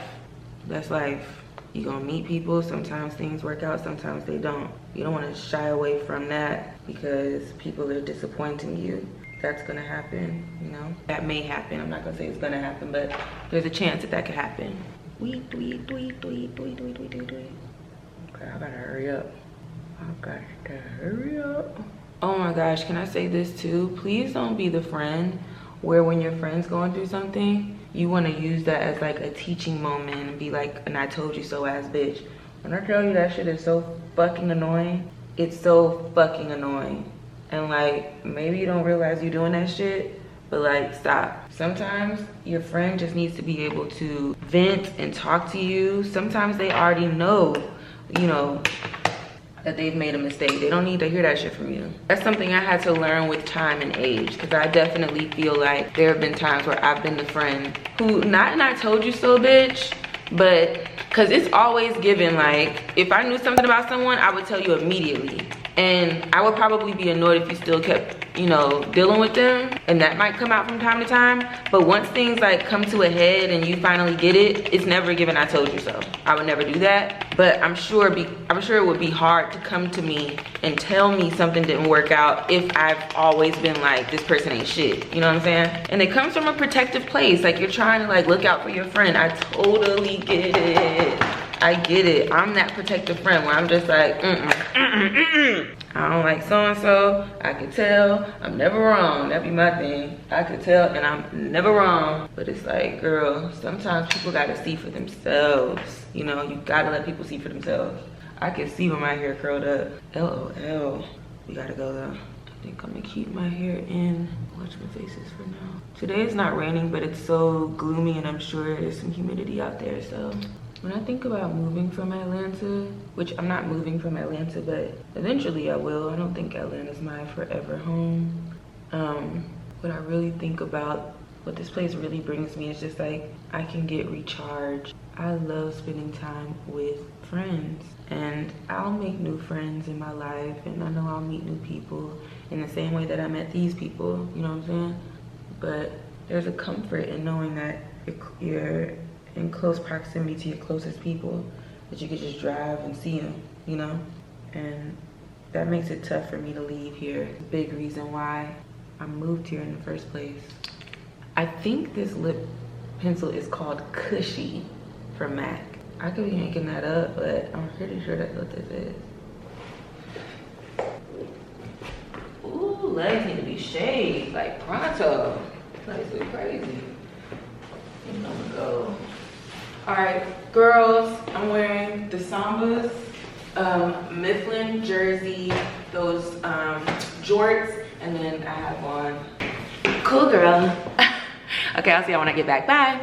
That's life. You're gonna meet people, sometimes things work out, sometimes they don't. You don't wanna shy away from that because people are disappointing you. That's gonna happen, you know? That may happen, I'm not gonna say it's gonna happen, but there's a chance that could happen. Okay, I gotta hurry up. Oh my gosh, can I say this too? Please don't be the friend where when your friend's going through something, you want to use that as like a teaching moment and be like, and I told you so ass bitch. When I tell you that shit is so fucking annoying, it's so fucking annoying. And like, maybe you don't realize you're doing that shit, but like, stop. Sometimes your friend just needs to be able to vent and talk to you. Sometimes they already know, you know, that they've made a mistake. They don't need to hear that shit from you. That's something I had to learn with time and age, because I definitely feel like there have been times where I've been the friend who, not and I told you so bitch, but because it's always given, like, if I knew something about someone, I would tell you immediately. And I would probably be annoyed if you still kept, you know, dealing with them, and that might come out from time to time. But once things like come to a head and you finally get it, it's never given I told you so. I would never do that. But I'm sure it would be hard to come to me and tell me something didn't work out if I've always been like, this person ain't shit. You know what I'm saying? And it comes from a protective place. Like, you're trying to like look out for your friend. I totally get it. I get it. I'm that protective friend where I'm just like, I don't like so-and-so. I could tell. I'm never wrong. That'd be my thing. I could tell and I'm never wrong. But it's like, girl, sometimes people gotta see for themselves. You know, you gotta let people see for themselves. I can see when my hair curled up. LOL. We gotta go though. I think I'm gonna keep my hair in Watch my faces for now. Today is not raining, but it's so gloomy and I'm sure there's some humidity out there. So when I think about moving from Atlanta, which I'm not moving from Atlanta, but eventually I will. I don't think Atlanta's my forever home. What I really think about, what this place really brings me is just like, I can get recharged. I love spending time with friends, and I'll make new friends in my life, and I know I'll meet new people in the same way that I met these people, you know what I'm saying? But there's a comfort in knowing that you're in close proximity to your closest people, that you could just drive and see them, you know? And that makes it tough for me to leave here. The big reason why I moved here in the first place. I think this lip pencil is called Cushy from MAC. I could be making that up, but I'm pretty sure that's what this is. Ooh, legs need to be shaved like pronto. Legs look crazy. I'm gonna go. All right, girls, I'm wearing the Sambas, Mifflin jersey, those jorts, and then I have on cool girl. Okay, I'll see y'all when I get back. Bye.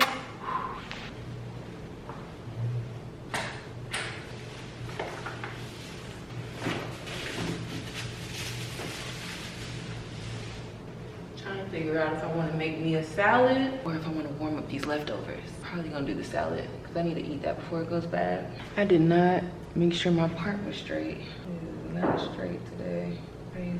Trying to figure out if I want to make me a salad or if I want to warm up these leftovers. Probably gonna do the salad because I need to eat that before it goes bad. I did not make sure my part was straight. It is not straight today. Crazy.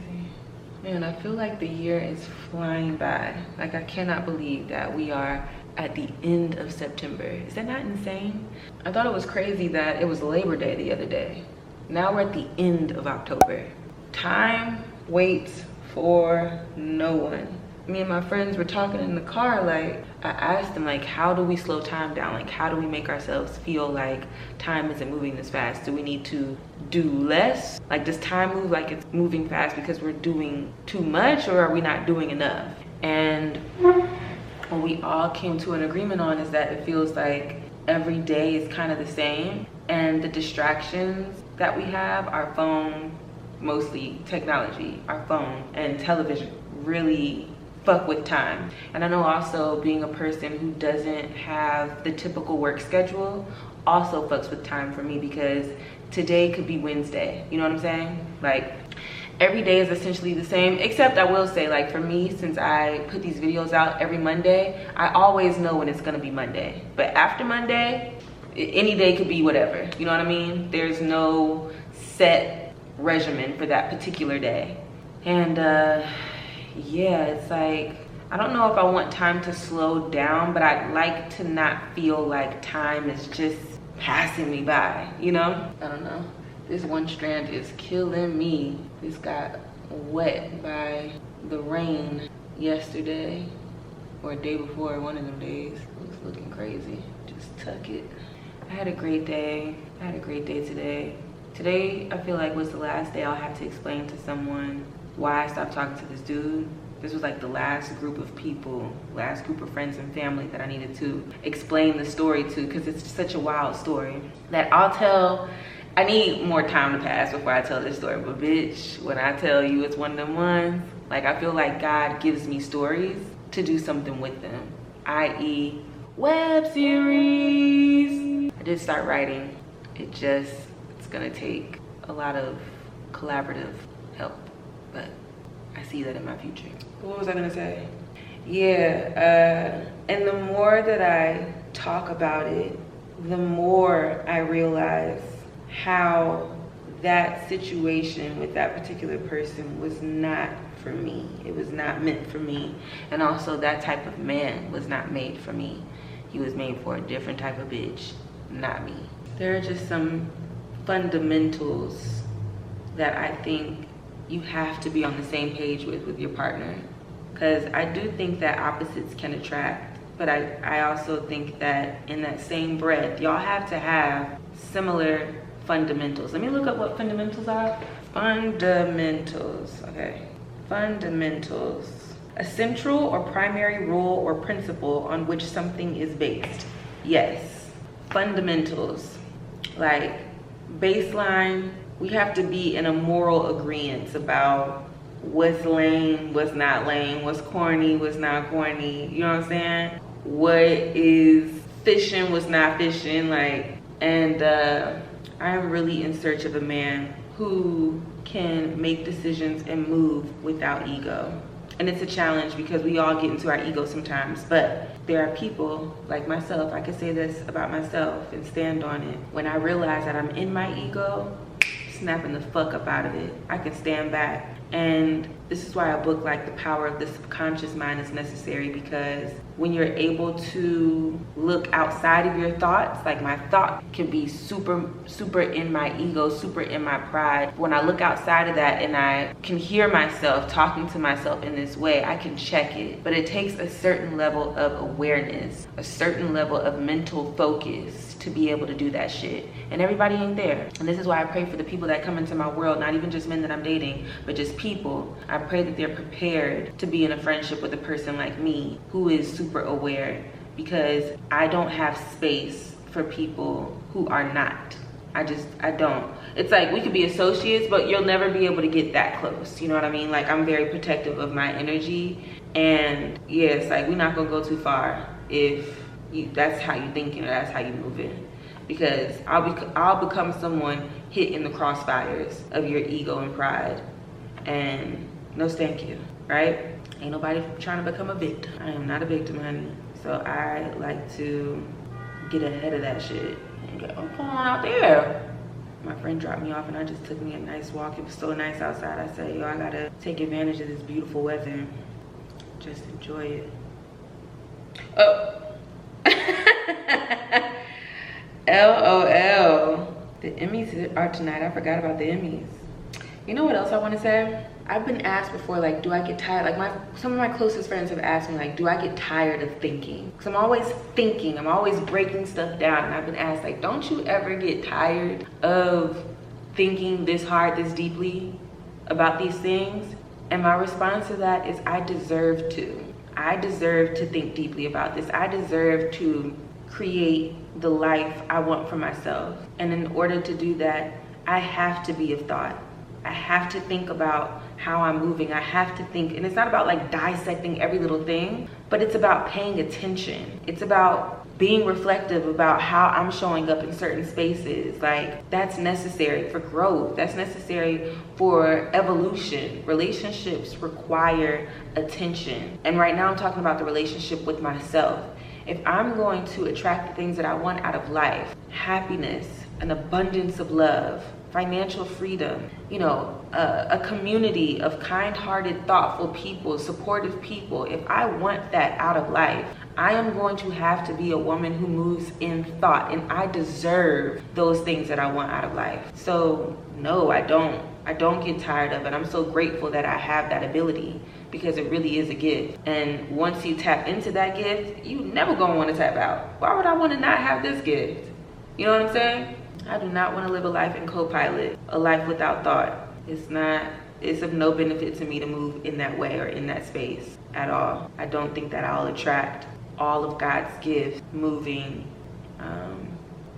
Man, I feel like the year is flying by. Like, I cannot believe that we are at the end of September. Is that not insane? I thought it was crazy that it was Labor Day the other day. Now we're at the end of October. Time waits for no one. Me and my friends were talking in the car, like, I asked them, like, how do we slow time down? Like, how do we make ourselves feel like time isn't moving this fast? Do we need to do less? Like, does time move like it's moving fast because we're doing too much, or are we not doing enough? And what we all came to an agreement on is that it feels like every day is kind of the same, and the distractions that we have, our phone, mostly technology, our phone and television, really fuck with time. And I know also being a person who doesn't have the typical work schedule also fucks with time for me, because today could be Wednesday, you know what I'm saying? Like, every day is essentially the same, except I will say, like, for me, since I put these videos out every Monday, I always know when it's gonna be Monday. But after Monday, any day could be whatever, you know what I mean? There's no set regimen for that particular day. And yeah, it's like, I don't know if I want time to slow down, but I'd like to not feel like time is just passing me by, you know? I don't know. This one strand is killing me. This got wet by the rain yesterday or day before, one of them days. It was looking crazy. Just tuck it. I had a great day. I had a great day today. Today, I feel like was the last day I'll have to explain to someone why I stopped talking to this dude. This was like the last group of people, last group of friends and family that I needed to explain the story to, because it's such a wild story that I'll tell. I need more time to pass before I tell this story, but bitch, when I tell you it's one of them ones, like, I feel like God gives me stories to do something with them, i.e. web series. I did start writing. It's gonna take a lot of collaborative help, but I see that in my future. What was I gonna say? Yeah, and the more that I talk about it, the more I realize how that situation with that particular person was not for me. It was not meant for me. And also, that type of man was not made for me. He was made for a different type of bitch, not me. There are just some fundamentals that I think you have to be on the same page with your partner. Because I do think that opposites can attract, but I also think that in that same breath, y'all have to have similar fundamentals. Let me look up what fundamentals are. Fundamentals, okay. Fundamentals. A central or primary rule or principle on which something is based. Yes, fundamentals. Like, baseline, we have to be in a moral agreement about what's lame, what's not lame, what's corny, what's not corny, you know what I'm saying? What is fishing, what's not fishing, like, and I am really in search of a man who can make decisions and move without ego. And it's a challenge because we all get into our ego sometimes, but there are people like myself, I can say this about myself and stand on it. When I realize that I'm in my ego, snapping the fuck up out of it, I can stand back. And this is why a book like The Power of the Subconscious Mind is necessary, because when you're able to look outside of your thoughts, like my thought can be super in my ego, super in my pride. When I look outside of that and I can hear myself talking to myself in this way, I can check it. But it takes a certain level of awareness, a certain level of mental focus to be able to do that shit. And everybody ain't there. And this is why I pray for the people that come into my world, not even just men that I'm dating, but just people. I pray that they're prepared to be in a friendship with a person like me who is super aware, because I don't have space for people who are not. I don't. It's like we could be associates, but you'll never be able to get that close. You know what I mean? Like, I'm very protective of my energy. And yeah, it's like we're not gonna go too far if that's how you thinking or that's how you moving, because I'll become someone hit in the crossfires of your ego and pride, and no thank you, right? Ain't nobody trying to become a victim. I am not a victim, honey. So I like to get ahead of that shit and go, what's going on out there? My friend dropped me off and I just took me a nice walk. It was so nice outside. I said, yo, I gotta take advantage of this beautiful weather. Just enjoy it. Oh. LOL. The Emmys are tonight. I forgot about the Emmys. You know what else I want to say? I've been asked before, like, do I get tired? Like, some of my closest friends have asked me, like, do I get tired of thinking? Because I'm always thinking, I'm always breaking stuff down. And I've been asked, like, don't you ever get tired of thinking this hard, this deeply about these things? And my response to that is, I deserve to. I deserve to think deeply about this. I deserve to create the life I want for myself. And in order to do that, I have to be of thought. I have to think about how I'm moving. I have to think, and it's not about like dissecting every little thing, but it's about paying attention. It's about being reflective about how I'm showing up in certain spaces. Like, that's necessary for growth. That's necessary for evolution. Relationships require attention. And right now I'm talking about the relationship with myself. If I'm going to attract the things that I want out of life, happiness, an abundance of love, financial freedom, you know, a community of kind-hearted, thoughtful people, supportive people, if I want that out of life, I am going to have to be a woman who moves in thought, and I deserve those things that I want out of life. So no, I don't get tired of it. I'm so grateful that I have that ability, because it really is a gift. And once you tap into that gift, you never gonna want to tap out. Why would I want to not have this gift? You know what I'm saying? I do not want to live a life in co-pilot, a life without thought. It's of no benefit to me to move in that way or in that space at all. I don't think that I'll attract all of God's gifts moving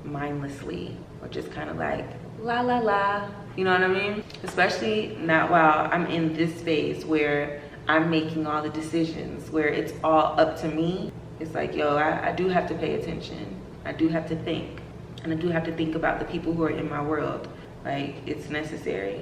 mindlessly, or just kind of like la la la, you know what I mean? Especially not while I'm in this space where I'm making all the decisions, where it's all up to me. It's like, yo, I do have to pay attention. I do have to think. And I do have to think about the people who are in my world. Like, it's necessary.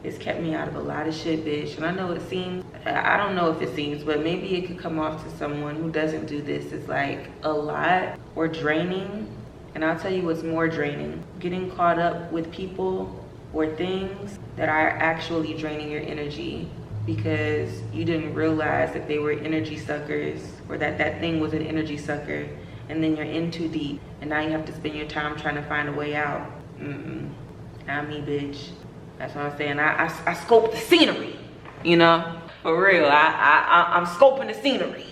It's kept me out of a lot of shit, bitch. And I know it seems, I don't know if it seems, but maybe it could come off to someone who doesn't do this. It's like a lot or draining. And I'll tell you what's more draining. Getting caught up with people or things that are actually draining your energy because you didn't realize that they were energy suckers, or that that thing was an energy sucker. And then you're in too deep, and now you have to spend your time trying to find a way out. Not me, bitch. That's what I'm saying. I scope the scenery, you know? For real, I'm scoping the scenery.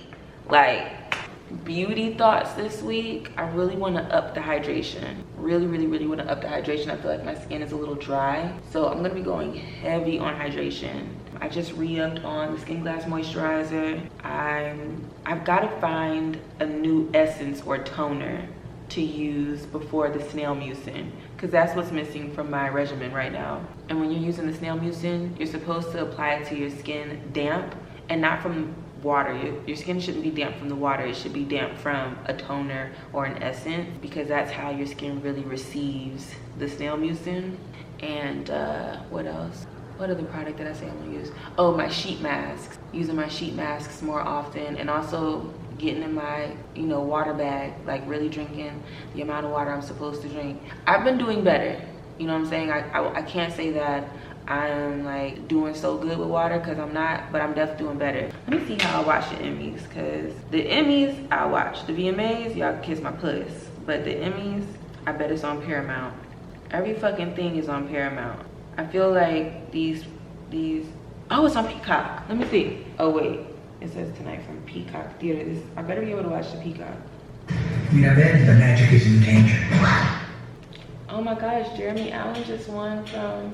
Like, beauty thoughts this week, I really want to up the hydration. Really want to up the hydration. I feel like my skin is a little dry, so I'm gonna be going heavy on hydration. I just re-upped on the Skin Glass moisturizer. I've got to find a new essence or toner to use before the snail mucin, because that's what's missing from my regimen right now. And when you're using the snail mucin, you're supposed to apply it to your skin damp and not from water. Your skin shouldn't be damp from the water. It should be damp from a toner or an essence, because that's how your skin really receives the snail mucin. And what else? What other product did I say I'm gonna use? Oh, my sheet masks. Using my sheet masks more often, and also getting in my, you know, water bag, like really drinking the amount of water I'm supposed to drink. I've been doing better. You know what I'm saying? I can't say that I'm like doing so good with water, because I'm not, but I'm definitely doing better. Let me see how I watch the Emmys, because the Emmys I watch. The VMAs, y'all can kiss my puss. But the Emmys, I bet it's on Paramount. Every fucking thing is on Paramount. I feel like these, oh, it's on Peacock. Let me see. Oh wait, it says tonight from Peacock Theater. I better be able to watch the Peacock. You know then the magic is in danger. Oh my gosh, Jeremy Allen just won from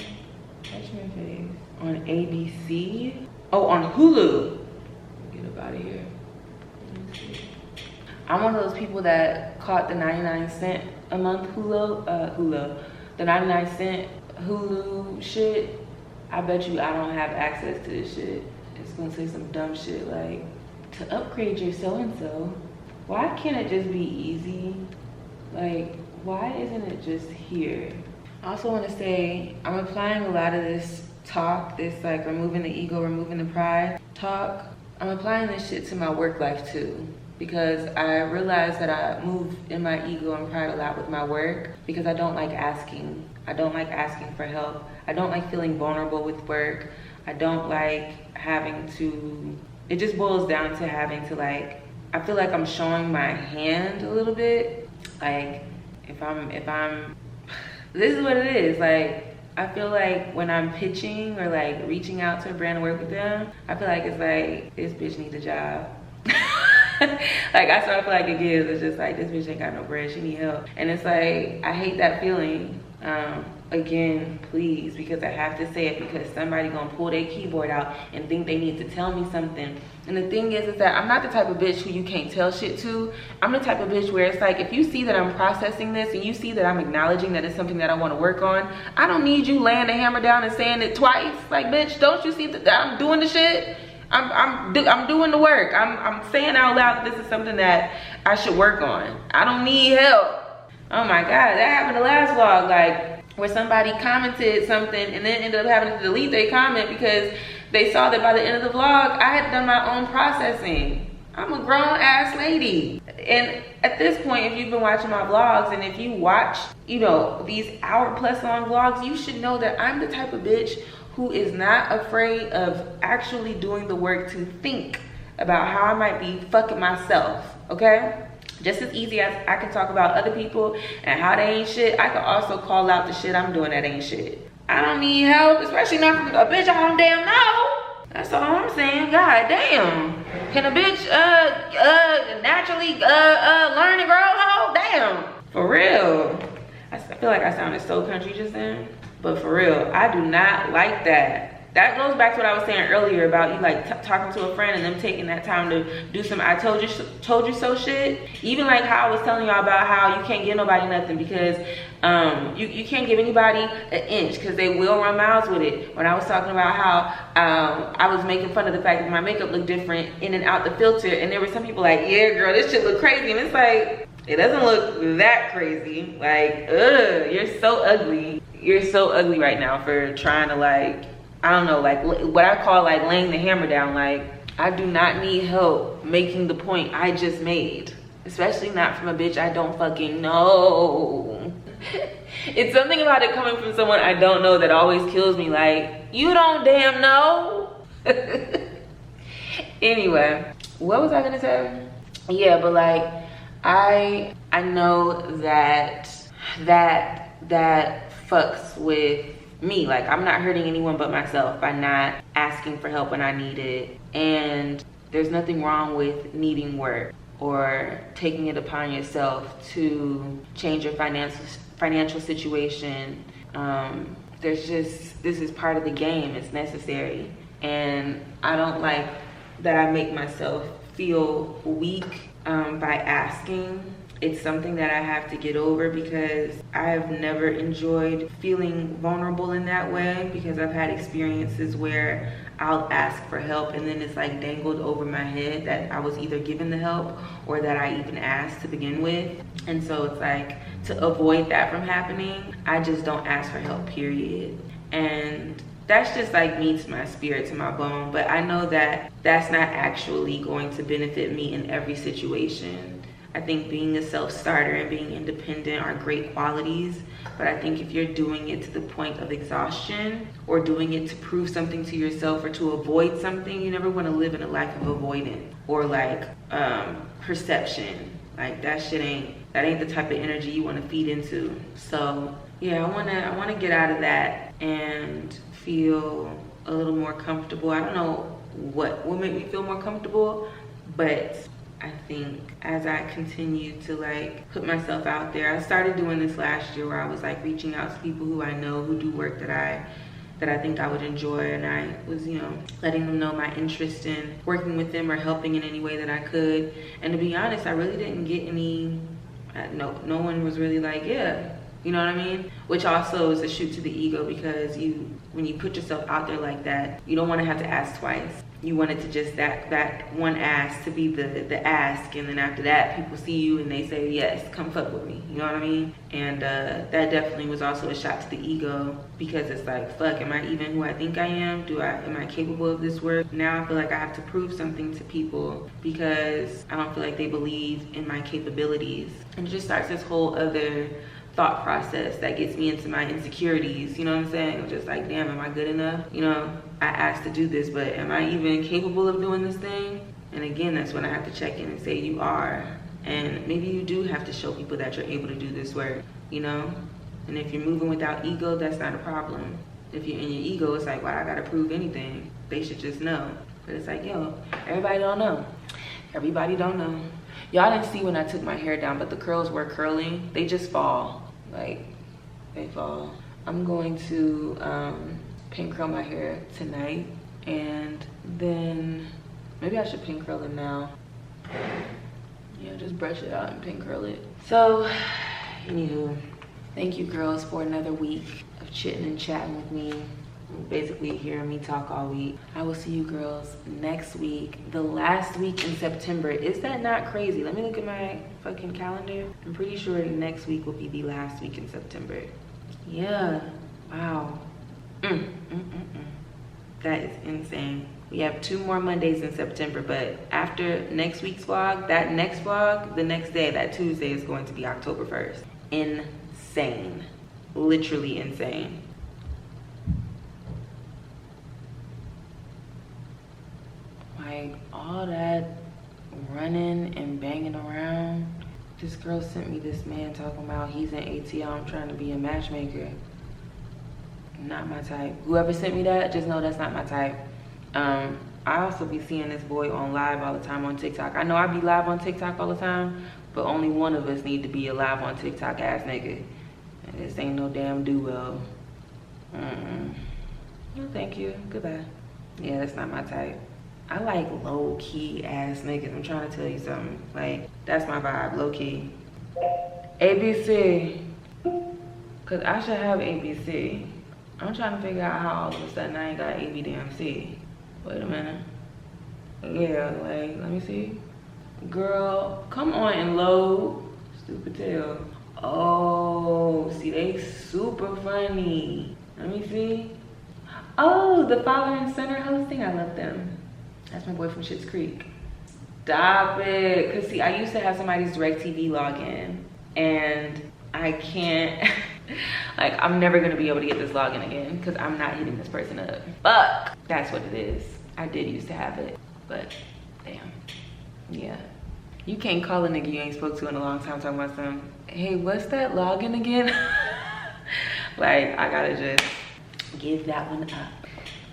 Catchment Phase on ABC. Oh, on Hulu. Get up out of here. Let me see. I'm one of those people that caught the 99-cent a month the 99-cent Hulu shit. I bet you I don't have access to this shit. It's gonna say some dumb shit like, to upgrade your so-and-so. Why can't it just be easy? Like, why isn't it just here? I also want to say, I'm applying a lot of this talk, this like removing the ego, removing the pride talk. I'm applying this shit to my work life too, because I realized that I move in my ego and pride a lot with my work, because I don't like asking. I don't like asking for help. I don't like feeling vulnerable with work. I don't like having to, it just boils down to having to like, I feel like I'm showing my hand a little bit. Like if I'm, this is what it is. Like, I feel like when I'm pitching or like reaching out to a brand to work with them, I feel like it's like, this bitch needs a job. Like, that's what I feel like it gives. It's just like, this bitch ain't got no bread, she need help. And it's like, I hate that feeling. Again, please, because I have to say it, because somebody gonna pull their keyboard out and think they need to tell me something. And the thing is that I'm not the type of bitch who you can't tell shit to. I'm the type of bitch where it's like, if you see that I'm processing this and you see that I'm acknowledging that it's something that I want to work on, I don't need you laying the hammer down and saying it twice. Like, bitch, don't you see that I'm doing the shit? I'm doing the work. I'm saying out loud that this is something that I should work on. I don't need help. Oh my God, that happened the last vlog, like where somebody commented something and then ended up having to delete their comment because they saw that by the end of the vlog, I had done my own processing. I'm a grown ass lady. And at this point, if you've been watching my vlogs and if you watch, you know, these hour-plus long vlogs, you should know that I'm the type of bitch who is not afraid of actually doing the work to think about how I might be fucking myself, okay? Just as easy as I can talk about other people and how they ain't shit, I can also call out the shit I'm doing that ain't shit. I don't need help, especially not from a bitch I don't damn know. That's all I'm saying. God damn. Can a bitch naturally learn and grow? Oh, damn. For real. I feel like I sounded so country just then. But for real, I do not like that. That goes back to what I was saying earlier about you like talking to a friend and them taking that time to do some I told you so shit. Even like how I was telling y'all about how you can't give nobody nothing because you can't give anybody an inch because they will run miles with it. When I was talking about how I was making fun of the fact that my makeup looked different in and out the filter, and there were some people like, yeah girl, this shit look crazy, and it's like, it doesn't look that crazy. Like, ugh, you're so ugly. You're so ugly right now for trying to like, I don't know, like what I call like laying the hammer down. Like, I do not need help making the point I just made, especially not from a bitch I don't fucking know. It's something about it coming from someone I don't know that always kills me. Like, you don't damn know. Anyway, what was I gonna say? Yeah, but like, I know that fucks with me. Like, I'm not hurting anyone but myself by not asking for help when I need it. And there's nothing wrong with needing work or taking it upon yourself to change your financial situation. This is part of the game. It's necessary. And I don't like that I make myself feel weak by asking. it's something that I have to get over because I've never enjoyed feeling vulnerable in that way, because I've had experiences where I'll ask for help and then it's like dangled over my head that I was either given the help or that I even asked to begin with. And so it's like, to avoid that from happening, I just don't ask for help, period. And that's just like me to my spirit, to my bone. But I know that that's not actually going to benefit me in every situation. I think being a self-starter and being independent are great qualities, but I think if you're doing it to the point of exhaustion or doing it to prove something to yourself or to avoid something, you never want to live in a life of avoidance or like perception. Like that ain't the type of energy you want to feed into. So yeah, I want to get out of that and feel a little more comfortable. I don't know what will make me feel more comfortable, but I think as I continue to like put myself out there, I started doing this last year where I was like reaching out to people who I know who do work that I think I would enjoy, and I was, you know, letting them know my interest in working with them or helping in any way that I could. And to be honest, I really didn't get any, no one was really like, yeah, you know what I mean? Which also is a shoot to the ego, because when you put yourself out there like that, you don't want to have to ask twice. You want it to just that one ask to be the ask, and then after that people see you and they say, yes, come fuck with me, you know what I mean? And that definitely was also a shot to the ego, because it's like, fuck, am I even who I think I am? Am I capable of this work? Now I feel like I have to prove something to people because I don't feel like they believe in my capabilities. And it just starts this whole other thought process that gets me into my insecurities, you know what I'm saying? I'm just like, damn, am I good enough? You know, I asked to do this, but am I even capable of doing this thing? And again, that's when I have to check in and say, you are. And maybe you do have to show people that you're able to do this work, you know? And if you're moving without ego, that's not a problem. If you're in your ego, it's like, why I gotta prove anything? They should just know. But it's like, yo, everybody don't know. Everybody don't know. Y'all didn't see when I took my hair down, but the curls were curling. They just fall. Like, they fall. I'm going to pin curl my hair tonight, and then maybe I should pin curl it now. Yeah, just brush it out and pin curl it. So, anywho, thank you girls for another week of chitting and chatting with me. Basically hearing me talk all week. I will see you girls next week, the last week in September. Is that not crazy? Let me look at my fucking calendar. I'm pretty sure next week will be the last week in September. Yeah, wow. That is insane. We have 2 more Mondays in September, but after next week's vlog, that next vlog, the next day, that Tuesday, is going to be October 1st. Insane. Literally insane. Like, all that running and banging around. This girl sent me this man talking about he's in ATL, I'm trying to be a matchmaker. Not my type. Whoever sent me that, just know that's not my type. I also be seeing this boy on live all the time on TikTok. I know I be live on TikTok all the time, but only one of us need to be a live on TikTok ass nigga. And this ain't no damn duo. No, thank you. Goodbye. Yeah, that's not my type. I like low-key ass niggas. I'm trying to tell you something. Like, that's my vibe, low-key. ABC. Cause I should have ABC. I'm trying to figure out how all of a sudden I ain't got ABDMC. Wait a minute. Yeah, like, let me see. Girl, come on and load. Stupid tail. Oh, see, they super funny. Let me see. Oh, the Father and Center hosting, I love them. That's my boy from Schitt's Creek. Stop it. Cause see, I used to have somebody's DirecTV login and I can't, like, I'm never gonna be able to get this login again because I'm not hitting this person up. Fuck, that's what it is. I did used to have it, but damn, yeah. You can't call a nigga you ain't spoke to in a long time talking about some, hey, what's that login again? Like, I gotta just give that one up.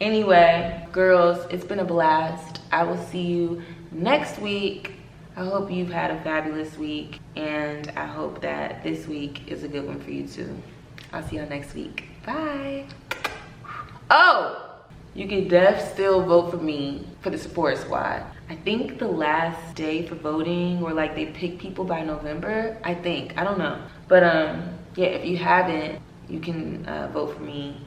Anyway, girls, it's been a blast. I will see you next week. I hope you've had a fabulous week, and I hope that this week is a good one for you too. I'll see y'all next week. Bye. Oh, you can still vote for me for the Sephora Squad. I think the last day for voting, or like they pick people by November, I think, I don't know. But yeah, if you haven't, you can vote for me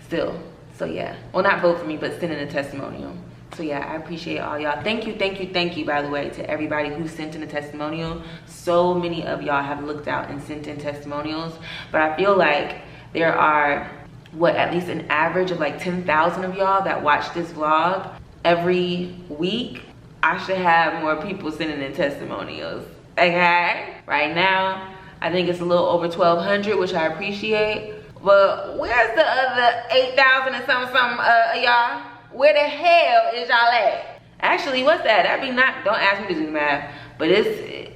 still. So yeah, well, not vote for me, but send in a testimonial. So yeah, I appreciate all y'all. Thank you, by the way, to everybody who sent in a testimonial. So many of y'all have looked out and sent in testimonials, but I feel like there are, what, at least an average of like 10,000 of y'all that watch this vlog every week. I should have more people sending in testimonials, okay? Right now, I think it's a little over 1,200, which I appreciate. But where's the other 8,000 and something y'all? Where the hell is y'all at? Actually, what's that? That'd be not, don't ask me to do the math, but it's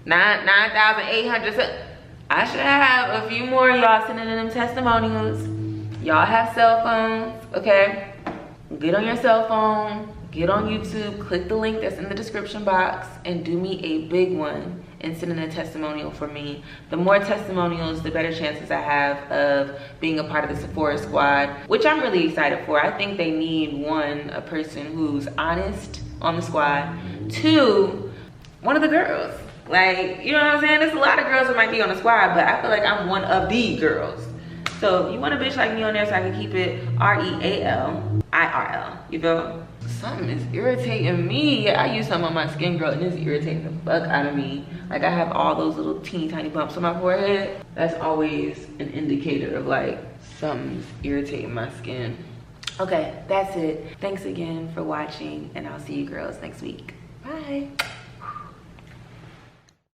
9,800. I should have a few more of y'all sending in them testimonials. Y'all have cell phones, okay? Get on your cell phone, get on YouTube, click the link that's in the description box, and do me a big one and send in a testimonial for me. The more testimonials, the better chances I have of being a part of the Sephora Squad, which I'm really excited for. I think they need, one, a person who's honest on the squad. Two, one of the girls. Like, you know what I'm saying? There's a lot of girls that might be on the squad, but I feel like I'm one of the girls. So if you want a bitch like me on there so I can keep it REALIRL, you feel? Something is irritating me. Yeah, I use something on my skin, girl, and it's irritating the fuck out of me. Like, I have all those little teeny tiny bumps on my forehead. That's always an indicator of like something's irritating my skin. Okay, that's it. Thanks again for watching, and I'll see you girls next week. Bye.